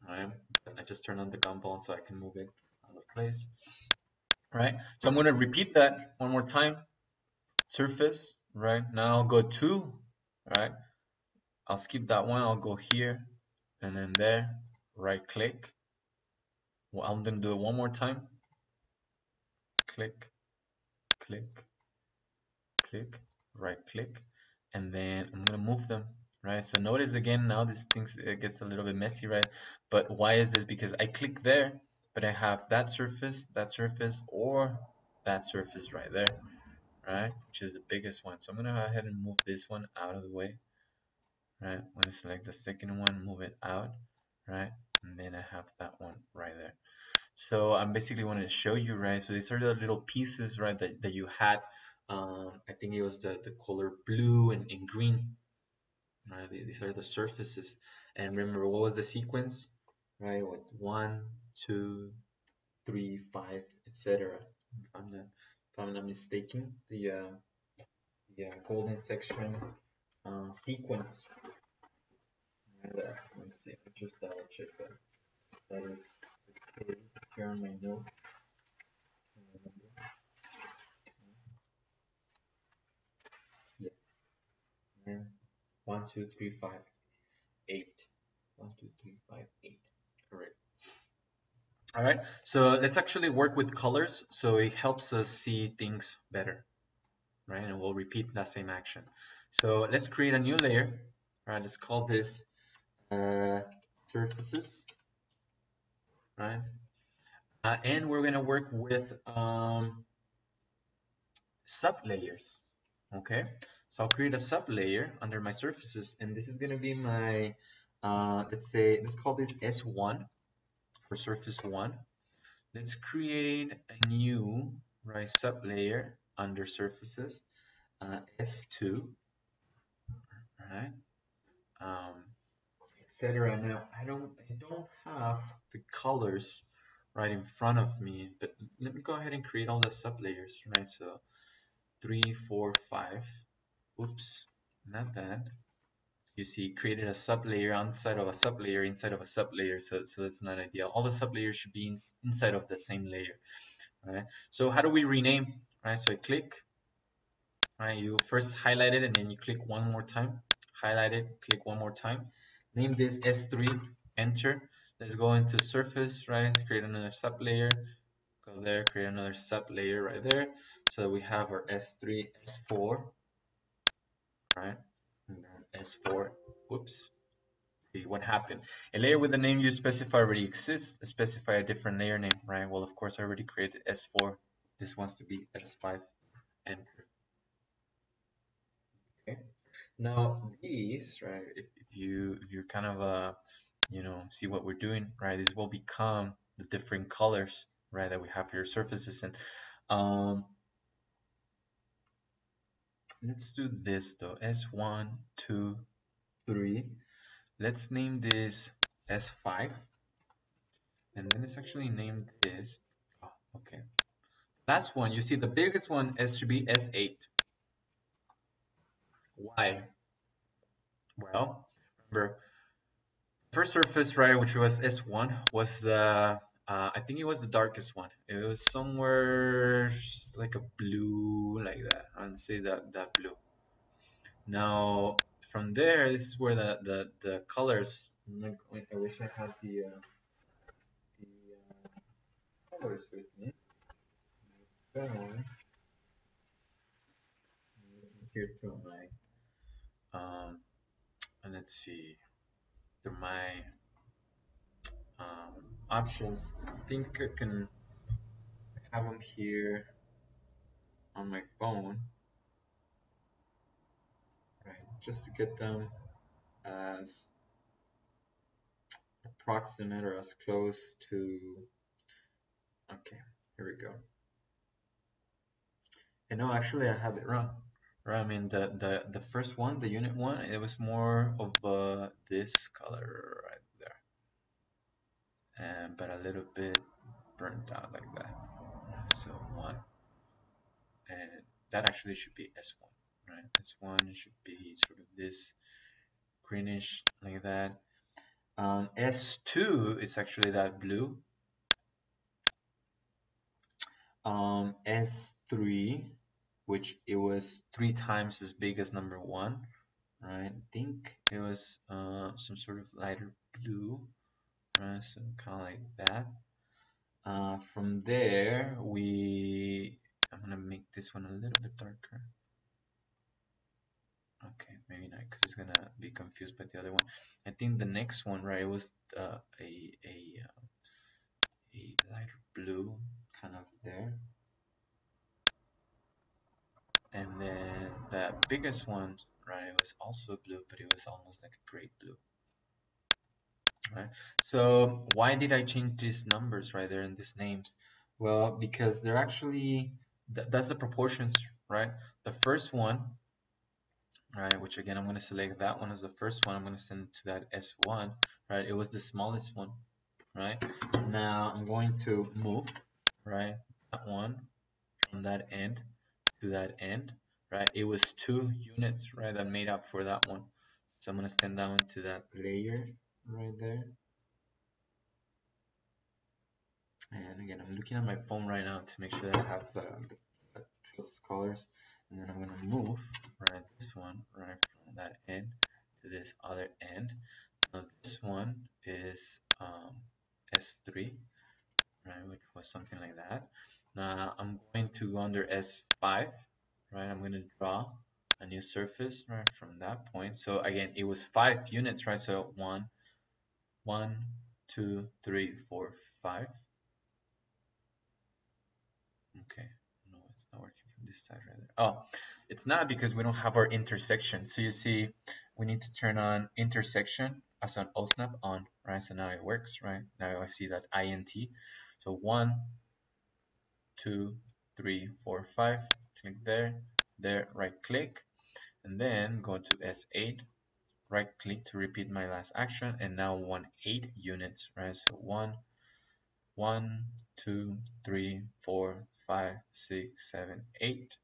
Right, I just turn on the gumball so I can move it out of place. Right, so I'm going to repeat that one more time. Surface, right, now I'll go to, right, I'll skip that one, I'll go here and then there, right click. Well, I'm going to do it one more time. Click, click, click, right click, and then I'm going to move them. Right, so notice again, now this thing gets a little bit messy, right? But why is this? Because I click there, but I have that surface, or that surface right there, right? Which is the biggest one. So I'm gonna go ahead and move this one out of the way, right? I'm gonna select the second one, move it out, right? And then I have that one right there. So I'm basically wanting to show you, right? So these are the little pieces, right, that you had. I think it was the color blue and green. Right, these are the surfaces, and remember what was the sequence, right? What 1, 2, 3, 5, etc. If I'm not mistaken, the golden section sequence. Let me see. Let me just double check that. That is the case here on my note. Yeah. 1, 2, 3, 5, 8. 1, 2, 3, 5, 8. Correct. All right, so let's actually work with colors so it helps us see things better, right? And we'll repeat that same action. So let's create a new layer. All right, let's call this surfaces, right? And we're gonna work with sublayers, okay? So I'll create a sublayer under my surfaces, and this is gonna be my, let's call this S1, for surface 1. Let's create a new sublayer under surfaces, S2, right? Etc. Now I don't have the colors right in front of me, but let me go ahead and create all the sublayers, right? So 3, 4, 5. Oops, not that. You see, created a sublayer inside of a sublayer inside of a sublayer, so that's not ideal. All the sublayers should be inside of the same layer, right? So how do we rename, right? So I click, right? You first highlight it and then you click one more time, highlight it, click one more time, name this S3, enter. Let's go into surface, right? Create another sublayer, go there, create another sublayer right there, so that we have our S3, S4, right? And then S4, whoops. See what happened. A layer with the name you specify already exists. Specify a different layer name, right? Well, of course, I already created S4. This wants to be S5. Enter. Okay. Now these, right? If you kind of see what we're doing, right? These will become the different colors, right? That we have for your surfaces, and let's do this though. S1, 2, 3. Let's name this S5. And then let's actually name this. Oh, okay. Last one, you see the biggest one should be S8. Why? Well, remember, first surface, right, which was S1, was the, I think it was the darkest one. It was somewhere like a blue, like that. I'd say that blue. Now, from there, this is where the colors, I wish I had the colors with me. Here to my, and let's see, to my options. I think I can have them here on my phone, right? Just to get them as approximate or as close to. Okay, here we go. And no, actually, I have it wrong. Right, I mean the first one, the unit one, it was more of this color right there, and but a little bit burnt out like that. So one, and that actually should be S1, right? S1 should be sort of this greenish like that. S2 is actually that blue. S3, which it was 3 times as big as number 1, right? I think it was some sort of lighter blue, right? So kind of like that. From there, I'm gonna make this one a little bit darker. Okay, maybe not, because it's gonna be confused by the other one. I think the next one, right, it was a lighter blue, kind of there. And then the biggest one, right, it was also blue, but it was almost like a gray blue. Right? So why did I change these numbers right there in these names? Well, because they're actually, that's the proportions, right? The first one, right, which again, I'm going to select that one as the first one. I'm going to send it to that S1, right? It was the smallest one, right? Now I'm going to move, right, that one from that end to that end, right? It was 2 units, right, that made up for that one. So I'm going to send that one to that layer right there. And again, I'm looking at my phone right now to make sure that I have the closest colors. And then I'm going to move, right, this one, right, from that end to this other end. Now this one is S3, right, which was something like that. Now I'm going to go under S5, right, I'm going to draw a new surface, right, from that point. So again, it was 5 units, right, so 1, 2, 3, 4, 5. Okay, no, it's not working from this side right there. Oh, it's not because we don't have our intersection. So you see, we need to turn on intersection as an OSNAP on, right? So now it works, right? Now I see that int. So 1, 2, 3, 4, 5. Click there, right click, and then go to S8, right click to repeat my last action, and now 8 units, right? So 1, 2, 3, 4, 5, 6, 7, 8.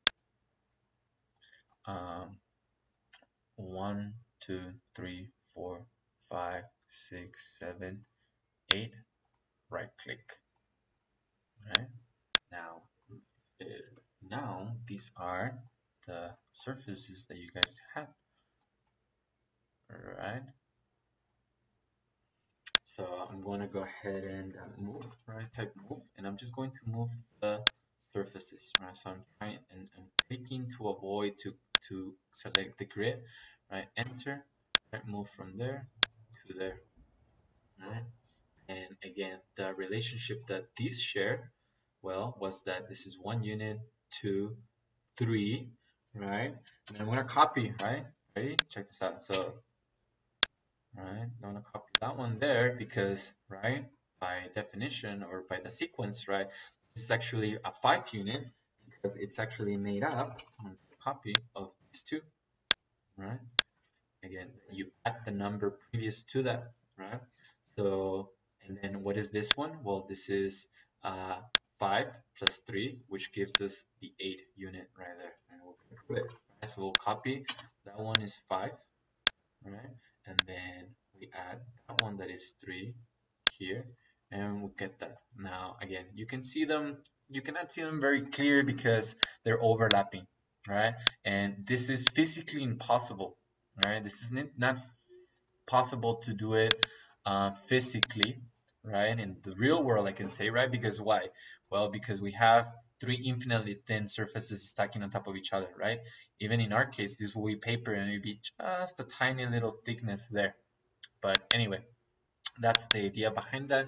1, 2, 3, 4, 5, 6, 7, 8. Right click. Right now, now these are the surfaces that you guys have. All right. So I'm going to go ahead and move, right? Type move, and I'm just going to move the surfaces, right? So I'm trying and I'm clicking to avoid to select the grid, right? Enter, right? Move from there to there, right? And again, the relationship that these share, well, was that this is 1 unit, 2, 3, right? And I'm going to copy, right? Ready? Check this out. So right? I'm gonna copy that one there because, right, by definition or by the sequence, right, this is actually a 5 unit because it's actually made up on the copy of these two, right? Again, you add the number previous to that, right? So, and then what is this one? Well, this is 5 plus 3, which gives us the 8 unit right there. And we'll put it, right? So we'll copy, that one is 5, right? And then we add that one that is 3 here, and we'll get that. Now, again, you can see them, you cannot see them very clear because they're overlapping, right? And this is physically impossible, right? This is not possible to do it physically, right? In the real world, I can say, right? Because why? Well, because we have 3 infinitely thin surfaces stacking on top of each other, right? Even in our case, this will be paper and it'll be just a tiny little thickness there. But anyway, that's the idea behind that.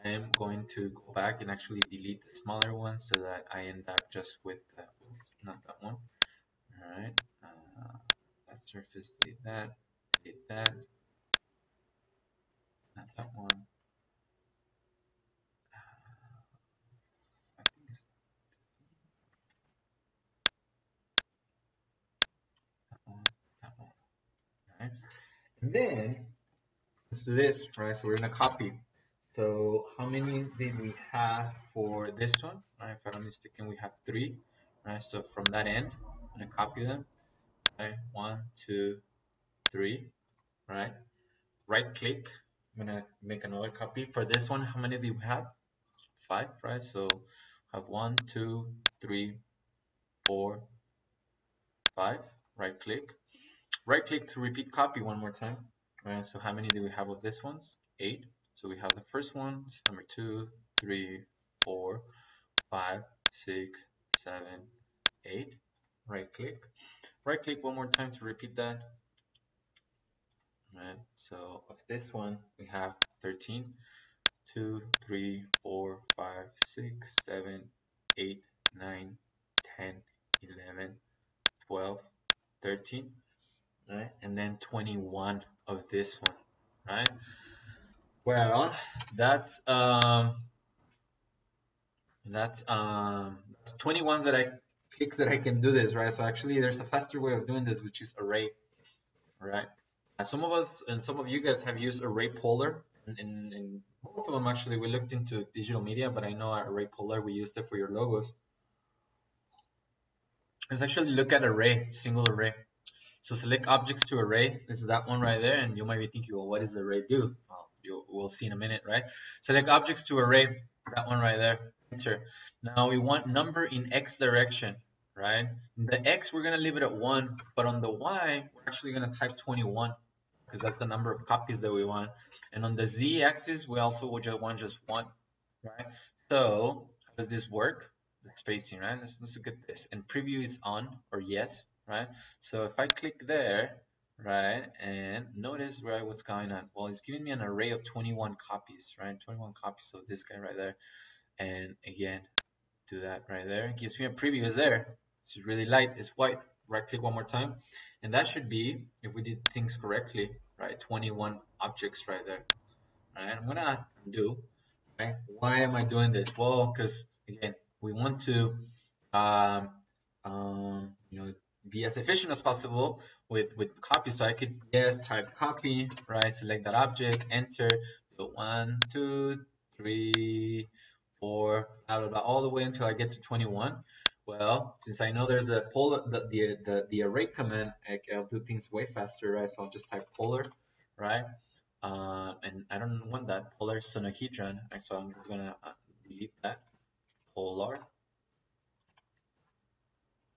I am going to go back and actually delete the smaller one so that I end up just with the, oops, not that one. All right, that surface, delete that, not that one. I think it's that one, that one. All right, and then let's do this, right? So we're gonna copy. So how many did we have for this one? Right, if I'm not mistaken, we have 3. Right, so from that end, I'm gonna copy them. Right, 1, 2, 3. Right, right click. I'm gonna make another copy. For this one, how many do we have? 5, right? So have 1, 2, 3, 4, 5. Right click. Right click to repeat copy one more time. Right, so how many do we have of this ones? 8. So we have the first one, it's number 2, 3, 4, 5, 6, 7, 8. Right click. Right click one more time to repeat that. Right, so of this one, we have 13. 2, 3, 4, 5, 6, 7, 8, 9, 10, 11, 12, 13, right? And then 21 of this one, right? Well, that's 21 that I clicks that I can do this, right? So actually there's a faster way of doing this, which is array, right? Some of us and some of you guys have used array polar, and both of them actually we looked into digital media, but I know at array polar we used it for your logos. Let's actually look at array, single array. So select objects to array. This is that one right there, and you might be thinking, well, what does the array do? Well, we'll see in a minute, right? Select objects to array, that one right there. Enter. Now we want number in x direction, right? In the x, we're gonna leave it at 1, but on the y, we're actually gonna type 21 because that's the number of copies that we want. And on the z-axis, we also would just want just 1, right? So how does this work? The spacing, right? Let's look at this. And preview is on or yes, right? So if I click there, right, and notice, right, what's going on? Well, it's giving me an array of 21 copies, right? 21 copies of this guy right there. And again, do that right there. It gives me a preview. Is there? It's really light. It's white. Right click one more time, and that should be, if we did things correctly, right, 21 objects right there. right? I'm gonna undo, right? Why am I doing this? Well, because again, we want to um, you know, be as efficient as possible with copy. So I could type copy, right? Select that object, enter, do 1, 2, 3, 4, blah blah blah, all the way until I get to 21. Well, since I know there's a polar, the array command, I'll do things way faster, right? So I'll just type polar, right? And I don't want that polar sonohedron, so I'm just gonna delete that polar,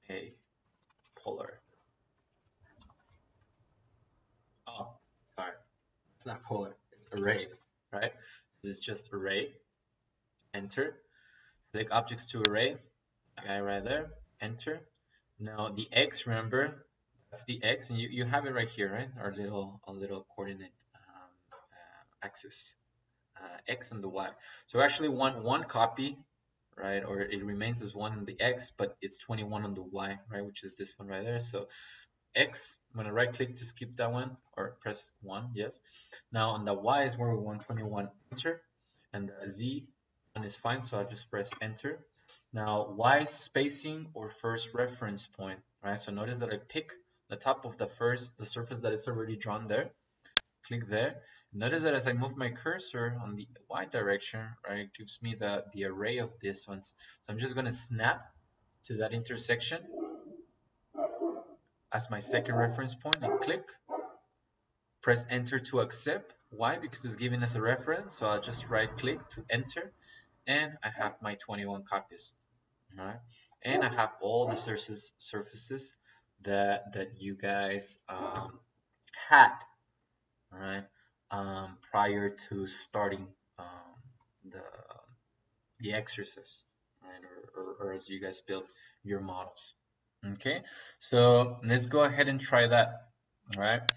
a polar. Oh, sorry, it's not polar, it's array, right? This is just array, enter, select objects to array, guy right there, enter. Now the x, remember, that's the x, and you have it right here, right? Our little coordinate axis, x and the y. So we actually want one copy, right? Or it remains as 1 on the x, but it's 21 on the y, right? Which is this one right there. So x, I'm gonna right click to skip that one, or press 1, yes. Now on the y is where we want 21, enter, and the z one is fine, so I'll just press enter. Now y spacing or first reference point, right? So notice that I pick the top of the surface that is already drawn there, click there. Notice that as I move my cursor on the y direction, right, it gives me the array of these ones. So I'm just gonna snap to that intersection as my second reference point and click. Press enter to accept. Why? Because it's giving us a reference. So I'll just right click to enter, and I have my 21 copies. All right, and I have all the surfaces that you guys had, all right, prior to starting the exercise, right, or as you guys build your models. Okay, so let's go ahead and try that. All right,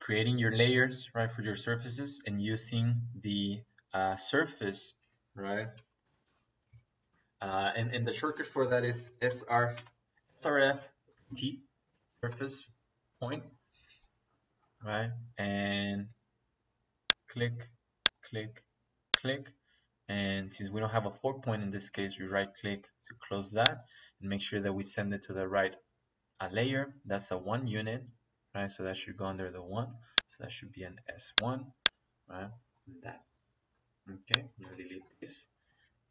creating your layers, right, for your surfaces and using the surface, right, and the shortcut for that is SRFT, surface point, right, and click, click, click. And since we don't have a 4 point in this case, we right click to close that and make sure that we send it to the right layer. That's a 1 unit, right? So that should go under the 1. So that should be an S1, right? That. Okay, I'm gonna delete this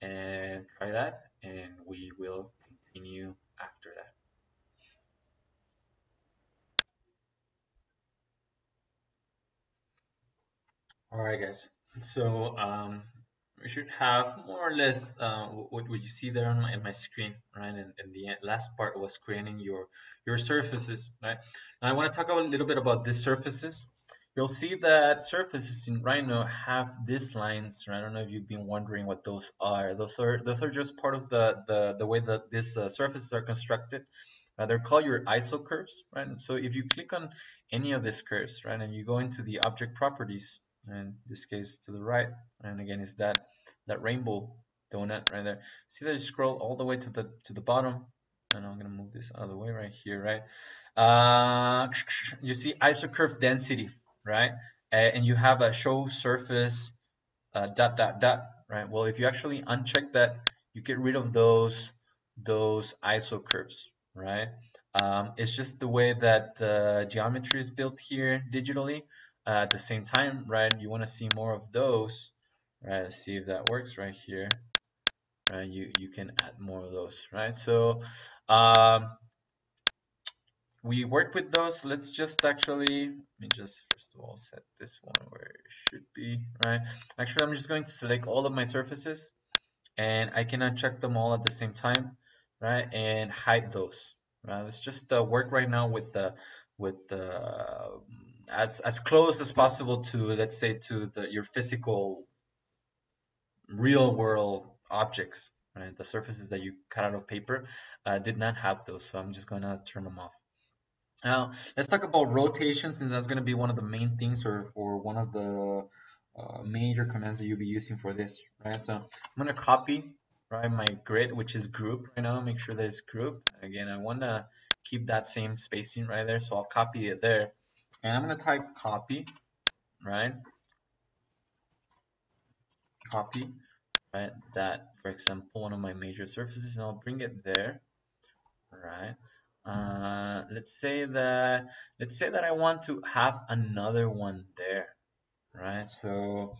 and try that, and we will continue after that. All right, guys. So we should have more or less what you see there on my screen, right? And the last part was creating your surfaces, right? Now I want to talk a little bit about these surfaces. You'll see that surfaces in Rhino have these lines, right? I don't know if you've been wondering what those are. Those are just part of the way that these surfaces are constructed. They're called your ISO curves, right? So if you click on any of these curves, right, and you go into the object properties, and in this case to the right, and again it's that rainbow donut right there. See that you scroll all the way to the bottom, and I'm gonna move this out of the way right here, right? You see isocurve density, right? And you have a show surface dot dot dot, right? Well, if you actually uncheck that, you get rid of those iso curves, right? It's just the way that the geometry is built here digitally. At the same time, right, you want to see more of those, right? Let's see if that works right here, right? You can add more of those, right? So we work with those. Let's just actually, let me just first of all set this one where it should be, right? Actually, I'm just going to select all of my surfaces, and I can uncheck them all at the same time, right? And hide those. Right? Let's just work right now with the as close as possible to, let's say, to your physical real world objects, right? The surfaces that you cut out of paper did not have those, so I'm just gonna turn them off. Now, let's talk about rotation, since that's going to be one of the main things, or one of the major commands that you'll be using for this, right? So I'm going to copy, right, my grid, which is group right now. Make sure that it's group. Again, I want to keep that same spacing right there, so I'll copy it there. And I'm going to type copy, right? copy, right, that, for example, one of my major surfaces, and I'll bring it there, right? Let's say that I want to have another one there, right? So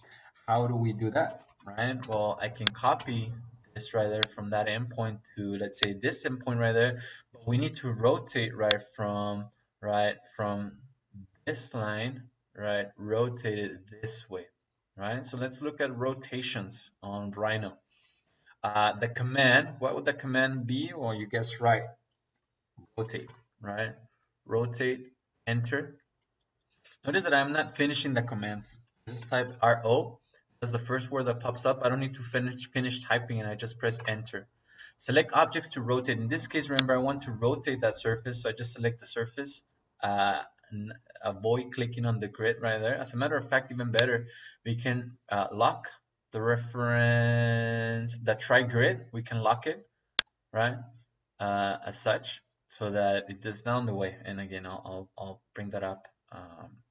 how do we do that, right? Well, I can copy this right there from that endpoint to, let's say, this endpoint right there, but we need to rotate from this line, right, rotate it this way, right? So let's look at rotations on Rhino. The command, what would the command be? Well, you guess right, rotate, right? Rotate, enter. Notice that I'm not finishing the commands. Just type RO. That's the first word that pops up. I don't need to finish typing, and I just press enter. Select objects to rotate. In this case, remember, I want to rotate that surface, so I just select the surface. And avoid clicking on the grid right there. As a matter of fact, even better, we can lock the reference, the try grid. We can lock it, right, as such, so that it is not on the way. And again, I'll bring that up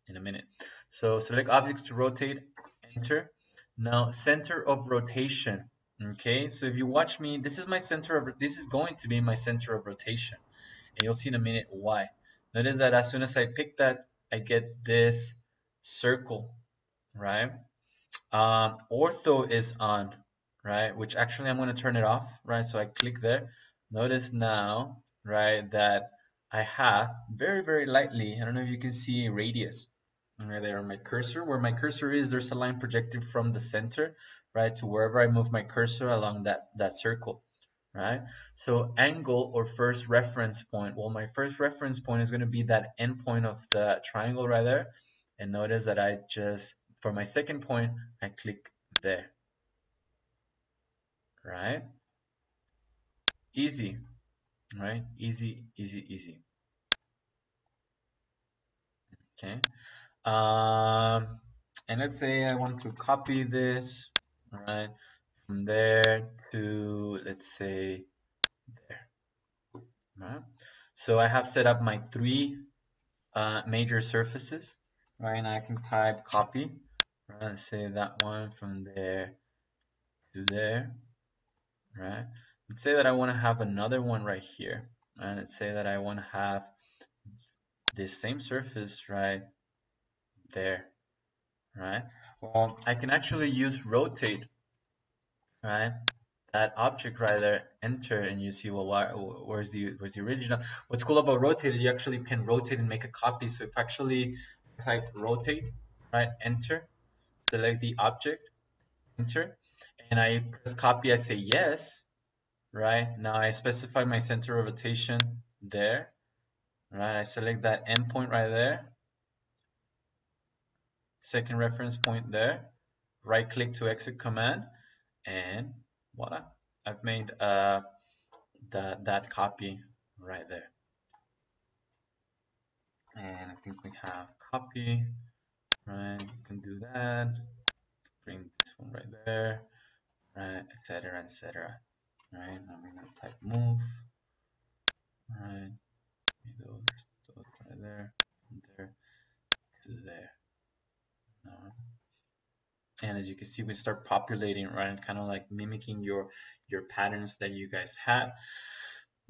in a minute. So select objects to rotate, enter. Now center of rotation. Okay, so if you watch me, this is going to be my center of rotation, and you'll see in a minute why. Notice that as soon as I pick that, I get this circle, right? Ortho is on, right? Which actually I'm going to turn it off, right? So I click there. Notice now, right, that I have very, very lightly, I don't know if you can see a radius right there on my cursor. Where my cursor is, there's a line projected from the center, right, to wherever I move my cursor along that circle, right? So angle or first reference point. Well, my first reference point is going to be that end point of the triangle right there. And notice that I just, for my second point, I click there, right? Easy, right? Easy, easy, easy. Okay. And let's say I want to copy this, right, from there to, let's say, there, right? So I have set up my three major surfaces, right? And I can type copy, right? Let's say that one from there to there, right? Let's say that I want to have another one right here, and let's say that I want to have this same surface right there, right? Well, I can actually use rotate, right? That object right there, enter, and you see, well, where's the original? What's cool about rotate is you actually can rotate and make a copy. So if actually type rotate, right, enter, select the object, enter, and I press copy, I say yes, right? Now I specify my center of rotation there, right? I select that endpoint right there, second reference point there, right click to exit command, and voila, I've made that copy right there. And I think we have copy, right? You can do that, bring this one right there, right, etc., etc. Right, I'm gonna type move, right, those right there, from there to there. And as you can see, we start populating, right, kind of like mimicking your patterns that you guys had.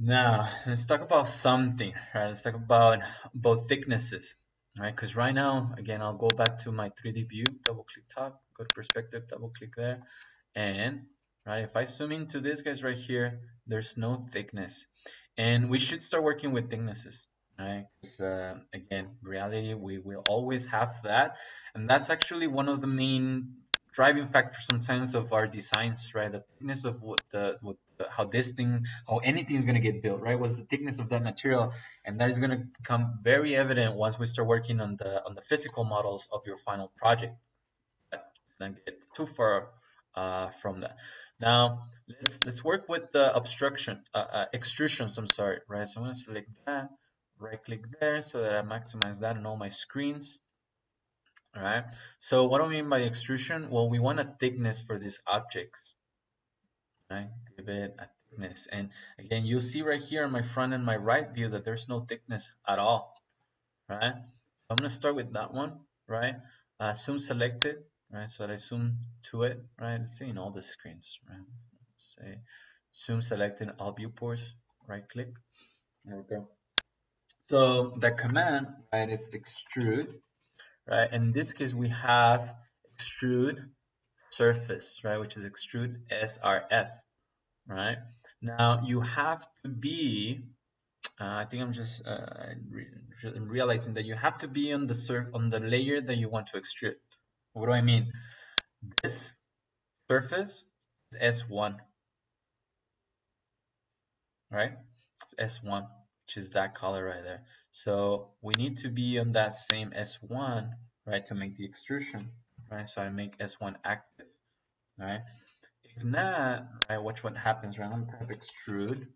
Now let's talk about something, right? Let's talk about both thicknesses, right? Because right now, again, I'll go back to my 3D view, double click top, go to perspective, double click there, and right, if I zoom into this guys right here, there's no thickness, and we should start working with thicknesses, right? Again, reality, we will always have that, and that's actually one of the main driving factors sometimes of our designs, right? The thickness of how anything is going to get built, right? What's the thickness of that material, and that is going to become very evident once we start working on the physical models of your final project. Don't get too far from that. Now let's work with the extrusions. I'm sorry, right? So I'm going to select that, right click there, so that I maximize that on all my screens. All right. So what do I mean by extrusion? Well, we want a thickness for this object, right? Give it a thickness, and again, you'll see right here on my front and my right view that there's no thickness at all, right? So I'm going to start with that one, right? Zoom selected, right? So that I zoom to it, right? It's in all the screens, right? Say zoom selecting all viewports, right click. There we go. So the command, right, is extrude, right? In this case, we have extrude surface, right, which is extrude SRF, right? Now you have to be, I think I'm just realizing that you have to be on the layer that you want to extrude. What do I mean? This surface is S1, right? It's S1, which is that color right there. So we need to be on that same S1, right, to make the extrusion, right? So I make S1 active, right? If not, right, watch what happens, right? I'm gonna type extrude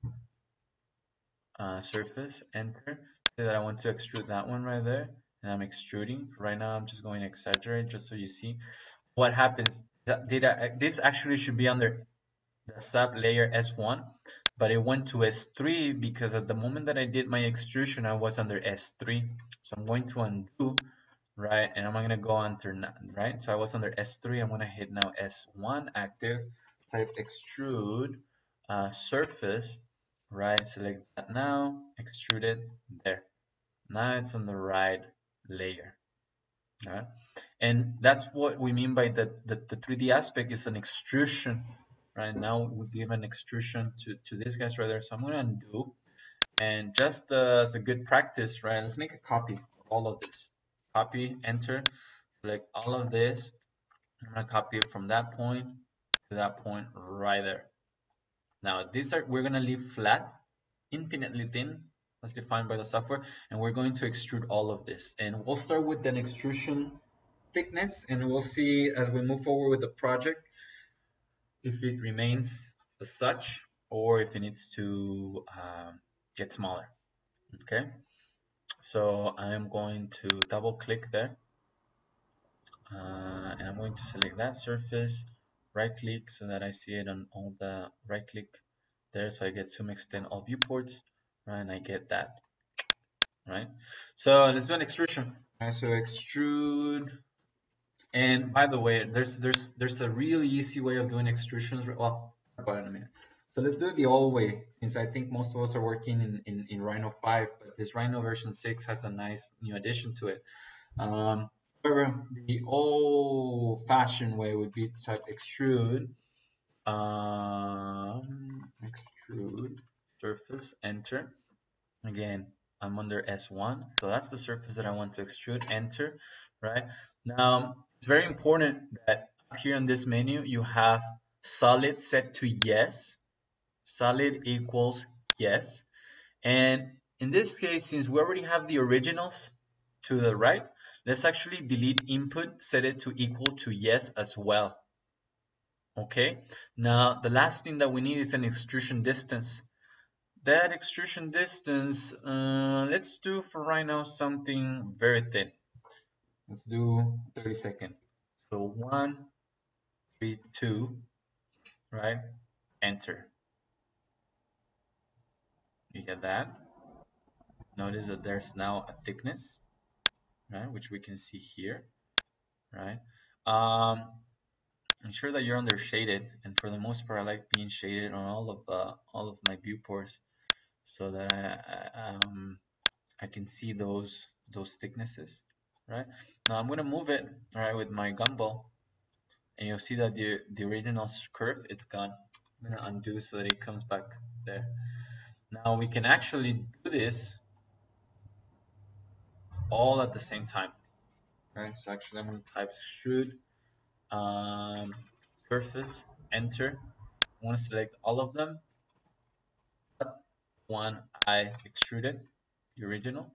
surface, enter. Say that I want to extrude that one right there, and I'm extruding. Right now, I'm just going to exaggerate just so you see what happens. This actually should be under the sub layer S1, but it went to S3 because at the moment that I did my extrusion, I was under S3. So I'm going to undo, right? And I'm going to go under, right? So I was under S3. I'm going to hit now S1 active, type extrude surface, right? Select that now, extrude it there. Now it's on the right layer. All right. And that's what we mean by the 3D aspect is an extrusion. Right now we give an extrusion to these guys right there. So I'm going to undo. And just as a good practice, right, let's make a copy of all of this. Copy, enter, select all of this. I'm going to copy it from that point to that point right there. Now these are, we're going to leave flat, infinitely thin, as defined by the software, and we're going to extrude all of this. And we'll start with an extrusion thickness, and we'll see as we move forward with the project if it remains as such or if it needs to get smaller. Okay, so I'm going to double click there, and I'm going to select that surface, right click so that I see it on all the right click there, so I get zoom extend all viewports, right, and I get that, right? So let's do an extrusion. Right, so extrude. And by the way, there's a really easy way of doing extrusions. Well, about it in a minute. So let's do it the old way, since I think most of us are working in Rhino 5, but this Rhino version 6 has a nice new addition to it. However, the old-fashioned way would be to type extrude, extrude surface, enter. Again, I'm under S1, so that's the surface that I want to extrude, enter, right? Now, it's very important that up here in this menu, you have solid set to yes, solid equals yes. And in this case, since we already have the originals to the right, let's actually delete input, set it to equal to yes as well. Okay, now the last thing that we need is an extrusion distance. That extrusion distance, let's do for right now something very thin. Let's do 30 seconds. So 1, 3, 2, right? Enter. You get that? Notice that there's now a thickness, right? Which we can see here, right? Ensure that you're under shaded, and for the most part, I like being shaded on all of my viewports so that I can see those thicknesses, right? Now I'm gonna move it, all right, with my gumball, and you'll see that the original curve, it's gone. I'm gonna undo so that it comes back there. Now we can actually do this all at the same time, right? So actually I'm gonna type extrude surface, enter. I want to select all of them, but one I extruded, the original.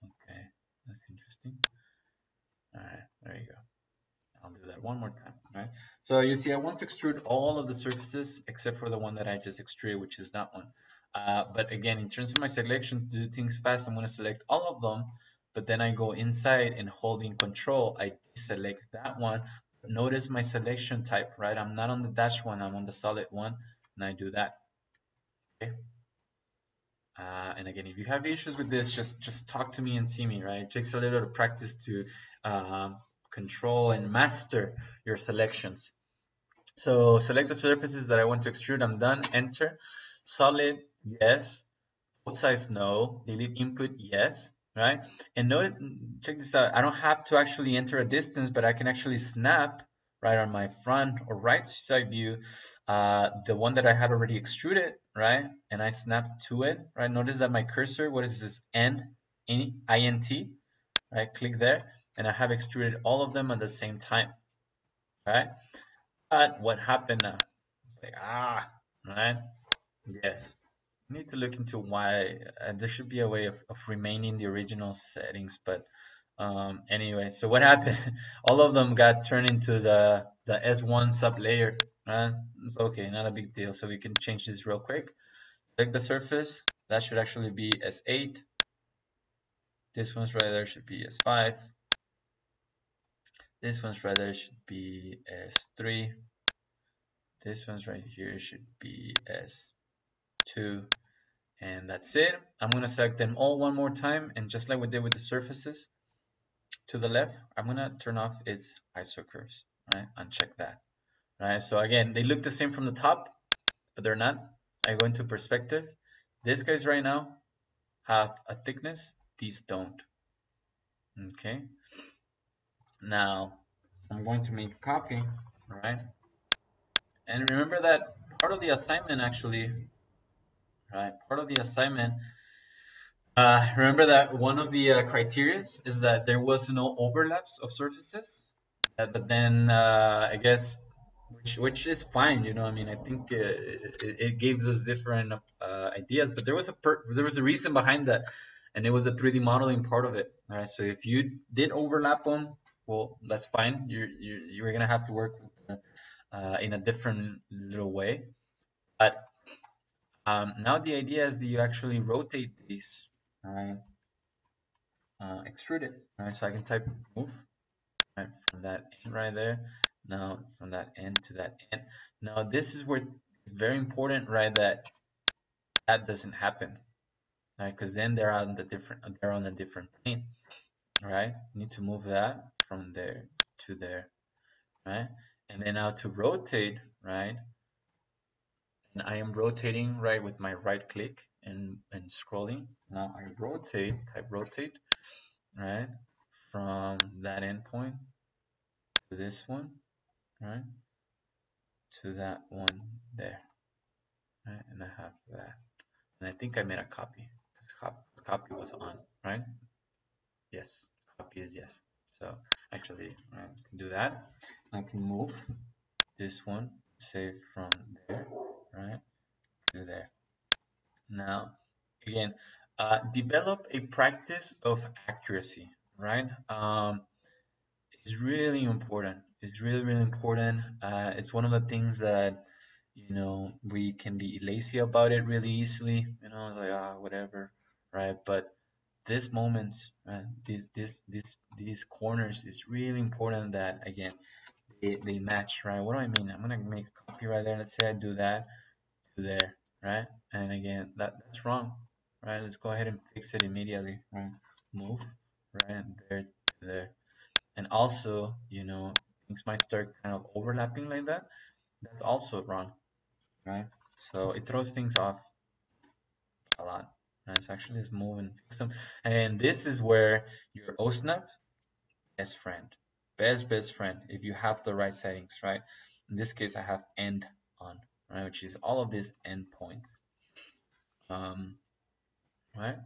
Okay, that's interesting. All right, there you go. I'll do that one more time, right? So you see, I want to extrude all of the surfaces except for the one that I just extruded, which is that one. But again, in terms of my selection, to do things fast, I'm going to select all of them, but then I go inside and holding control, I select that one. Notice my selection type, right? I'm not on the dash one, I'm on the solid one, and I do that. Okay. And again, if you have issues with this, just talk to me and see me, right? It takes a little bit of practice to control and master your selections. So select the surfaces that I want to extrude. I'm done. Enter. Solid, yes. Both sides, no. Delete input, yes. Right? And note, check this out. I don't have to actually enter a distance, but I can actually snap right on my front or right side view, the one that I had already extruded, right? And I snap to it, right? Notice that my cursor, what is this? INT, right? Click there, and I have extruded all of them at the same time, right? But what happened now? Like, right? Yes. I need to look into why there should be a way of remaining the original settings, but anyway, so what happened? All of them got turned into the S1 sublayer, right? Okay, not a big deal. So we can change this real quick. Select the surface. That should actually be S8. This one's right there should be S5. This one's right there should be S3. This one's right here should be S2. And that's it. I'm going to select them all one more time. And just like we did with the surfaces to the left, I'm going to turn off its ISO curves, right? Uncheck that, right? So again, they look the same from the top, but they're not. I go into perspective. These guys right now have a thickness. These don't. Okay. Now, I'm going to make a copy, right? And remember that part of the assignment actually, right? Part of the assignment, remember that one of the criteria is that there was no overlaps of surfaces. But then I guess, which is fine, you know. I mean, I think it gives us different ideas. But there was a reason behind that, and it was the 3D modeling part of it. All right. So if you did overlap them, well, that's fine. You're gonna have to work in a different little way. But now the idea is that you actually rotate these, right? Extrude it, right? So I can type move, right, from that end right there. Now from that end to that end. Now this is where it's very important, right, that doesn't happen, right? Because then they're on a different plane, right? You need to move that from there to there, right? And then now to rotate, right? And I am rotating, right, with my right click and scrolling. Now I type rotate, right, from that endpoint to this one, right, to that one there, right, and I have that. And I think I made a copy. Copy was on, right? Yes, copy is yes. So actually, I can do that. I can move this one, say from there, right, to there. Now, again, develop a practice of accuracy, right? It's really important. It's really, really important. It's one of the things that, you know, we can be lazy about it really easily. You know, it's like, whatever, right? But these moments, these corners, it's really important that, again, they match, right? What do I mean? I'm gonna make a copy right there. Let's say I do that to there, right? And again, that's wrong, right? Let's go ahead and fix it immediately, right? Move, right, there to there. And also, you know, things might start kind of overlapping like that. That's also wrong, right? So it throws things off a lot. Right? It's actually just move and fix them. And this is where your OSNAP, best friend, best friend, if you have the right settings, right? In this case, I have end on, right, which is all of this endpoint, right?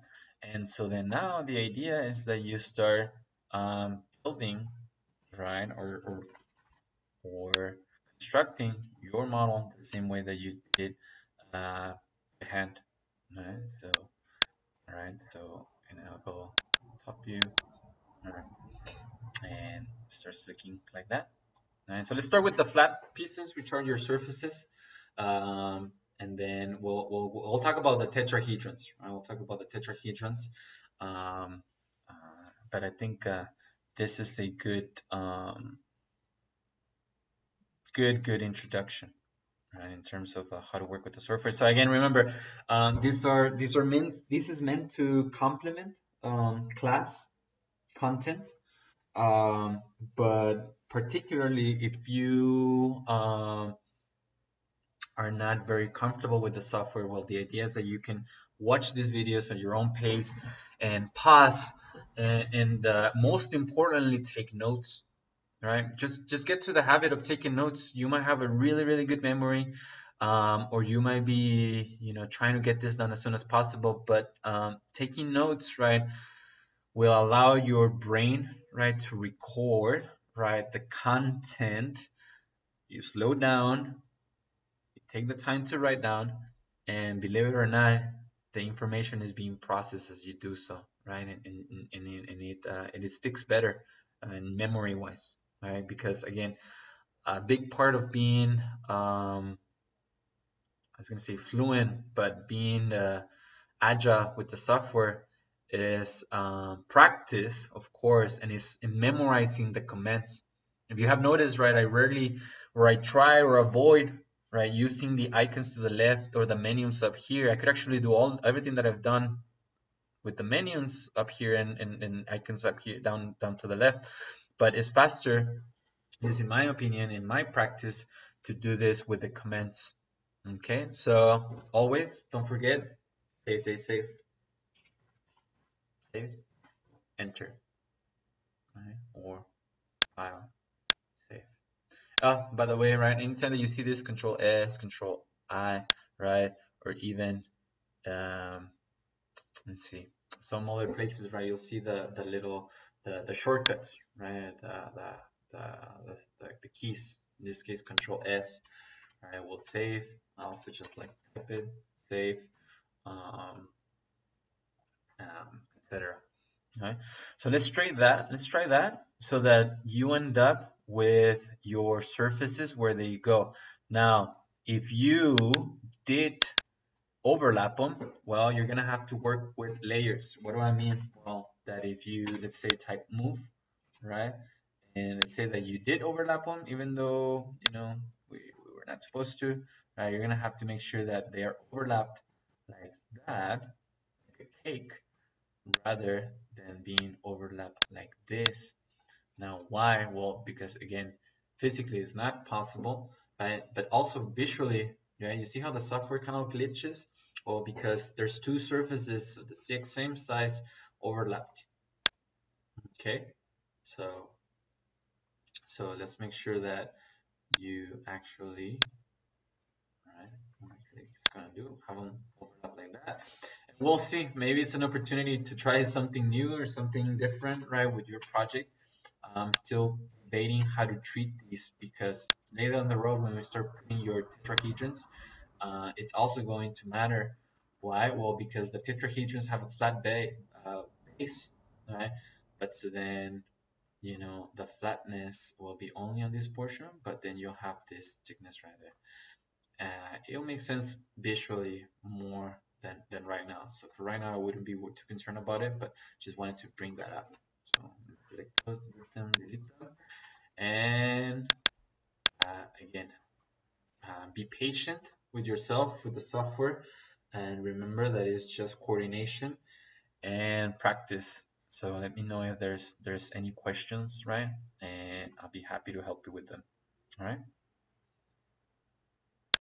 And so then now the idea is that you start building, right, or constructing your model the same way that you did by hand, right? So, all right, so, and I'll go top view, all right, and starts looking like that. All right, so let's start with the flat pieces, which are your surfaces, and then we'll talk about the tetrahedrons. Right? We'll talk about the tetrahedrons, um, but I think this is a good good introduction. right, in terms of how to work with the software. So again, remember, this is meant to complement class content, um, but particularly if you are not very comfortable with the software, well, the idea is that you can watch these videos at your own pace and pause, and most importantly, take notes. Right? Just get to the habit of taking notes. You might have a really good memory, or you might be, trying to get this done as soon as possible. But taking notes, right, will allow your brain, right, to record, right, the content. You slow down, you take the time to write down, and believe it or not, the information is being processed as you do so, right? And it sticks better memory wise, right? Because again, a big part of being I was going to say fluent, but being agile with the software is practice, of course, and is in memorizing the commands. If you have noticed, right, I rarely, or I try or avoid, right, using the icons to the left or the menus up here. I could actually do everything that I've done with the menus up here and icons up here down to the left, but it's faster, is in my opinion, in my practice, to do this with the commands. Okay, so always don't forget, save, enter, right? Or file, save. Oh, by the way, right, anytime that you see this, Control S, Control I, right, or even let's see, some other places, right, you'll see the little the shortcuts, right, the keys. In this case, Control S. All right, we'll save. I'll also just like type it, save, um, etc. All right, so let's try that. Let's try that so that you end up with your surfaces where they go. Now, if you did overlap them, well, you're gonna have to work with layers. What do I mean? Well, that if you, let's say, type move, right? And let's say that you did overlap them, even though, we were not supposed to, right? You're gonna have to make sure that they are overlapped like that, like a cake, rather than being overlapped like this. Now, why? Well, because again, physically it's not possible, right? But also visually, right? You see how the software kind of glitches? Well, because there's two surfaces of the same size overlapped. Okay, so let's make sure that you actually, right? I'm actually just gonna have them overlap like that. And we'll see. Maybe it's an opportunity to try something new or something different, right, with your project. I'm still debating how to treat these because later on the road, when we start putting your tetrahedrons, it's also going to matter. Why? Well, because the tetrahedrons have a flat base, right? But so then, the flatness will be only on this portion, but then you'll have this thickness right there. It'll make sense visually more than right now. So for right now, I wouldn't be too concerned about it, but just wanted to bring that up. So click those, delete them, and again, be patient with yourself, with the software, and remember that it's just coordination and practice. So let me know if there's any questions, right? And I'll be happy to help you with them. All right.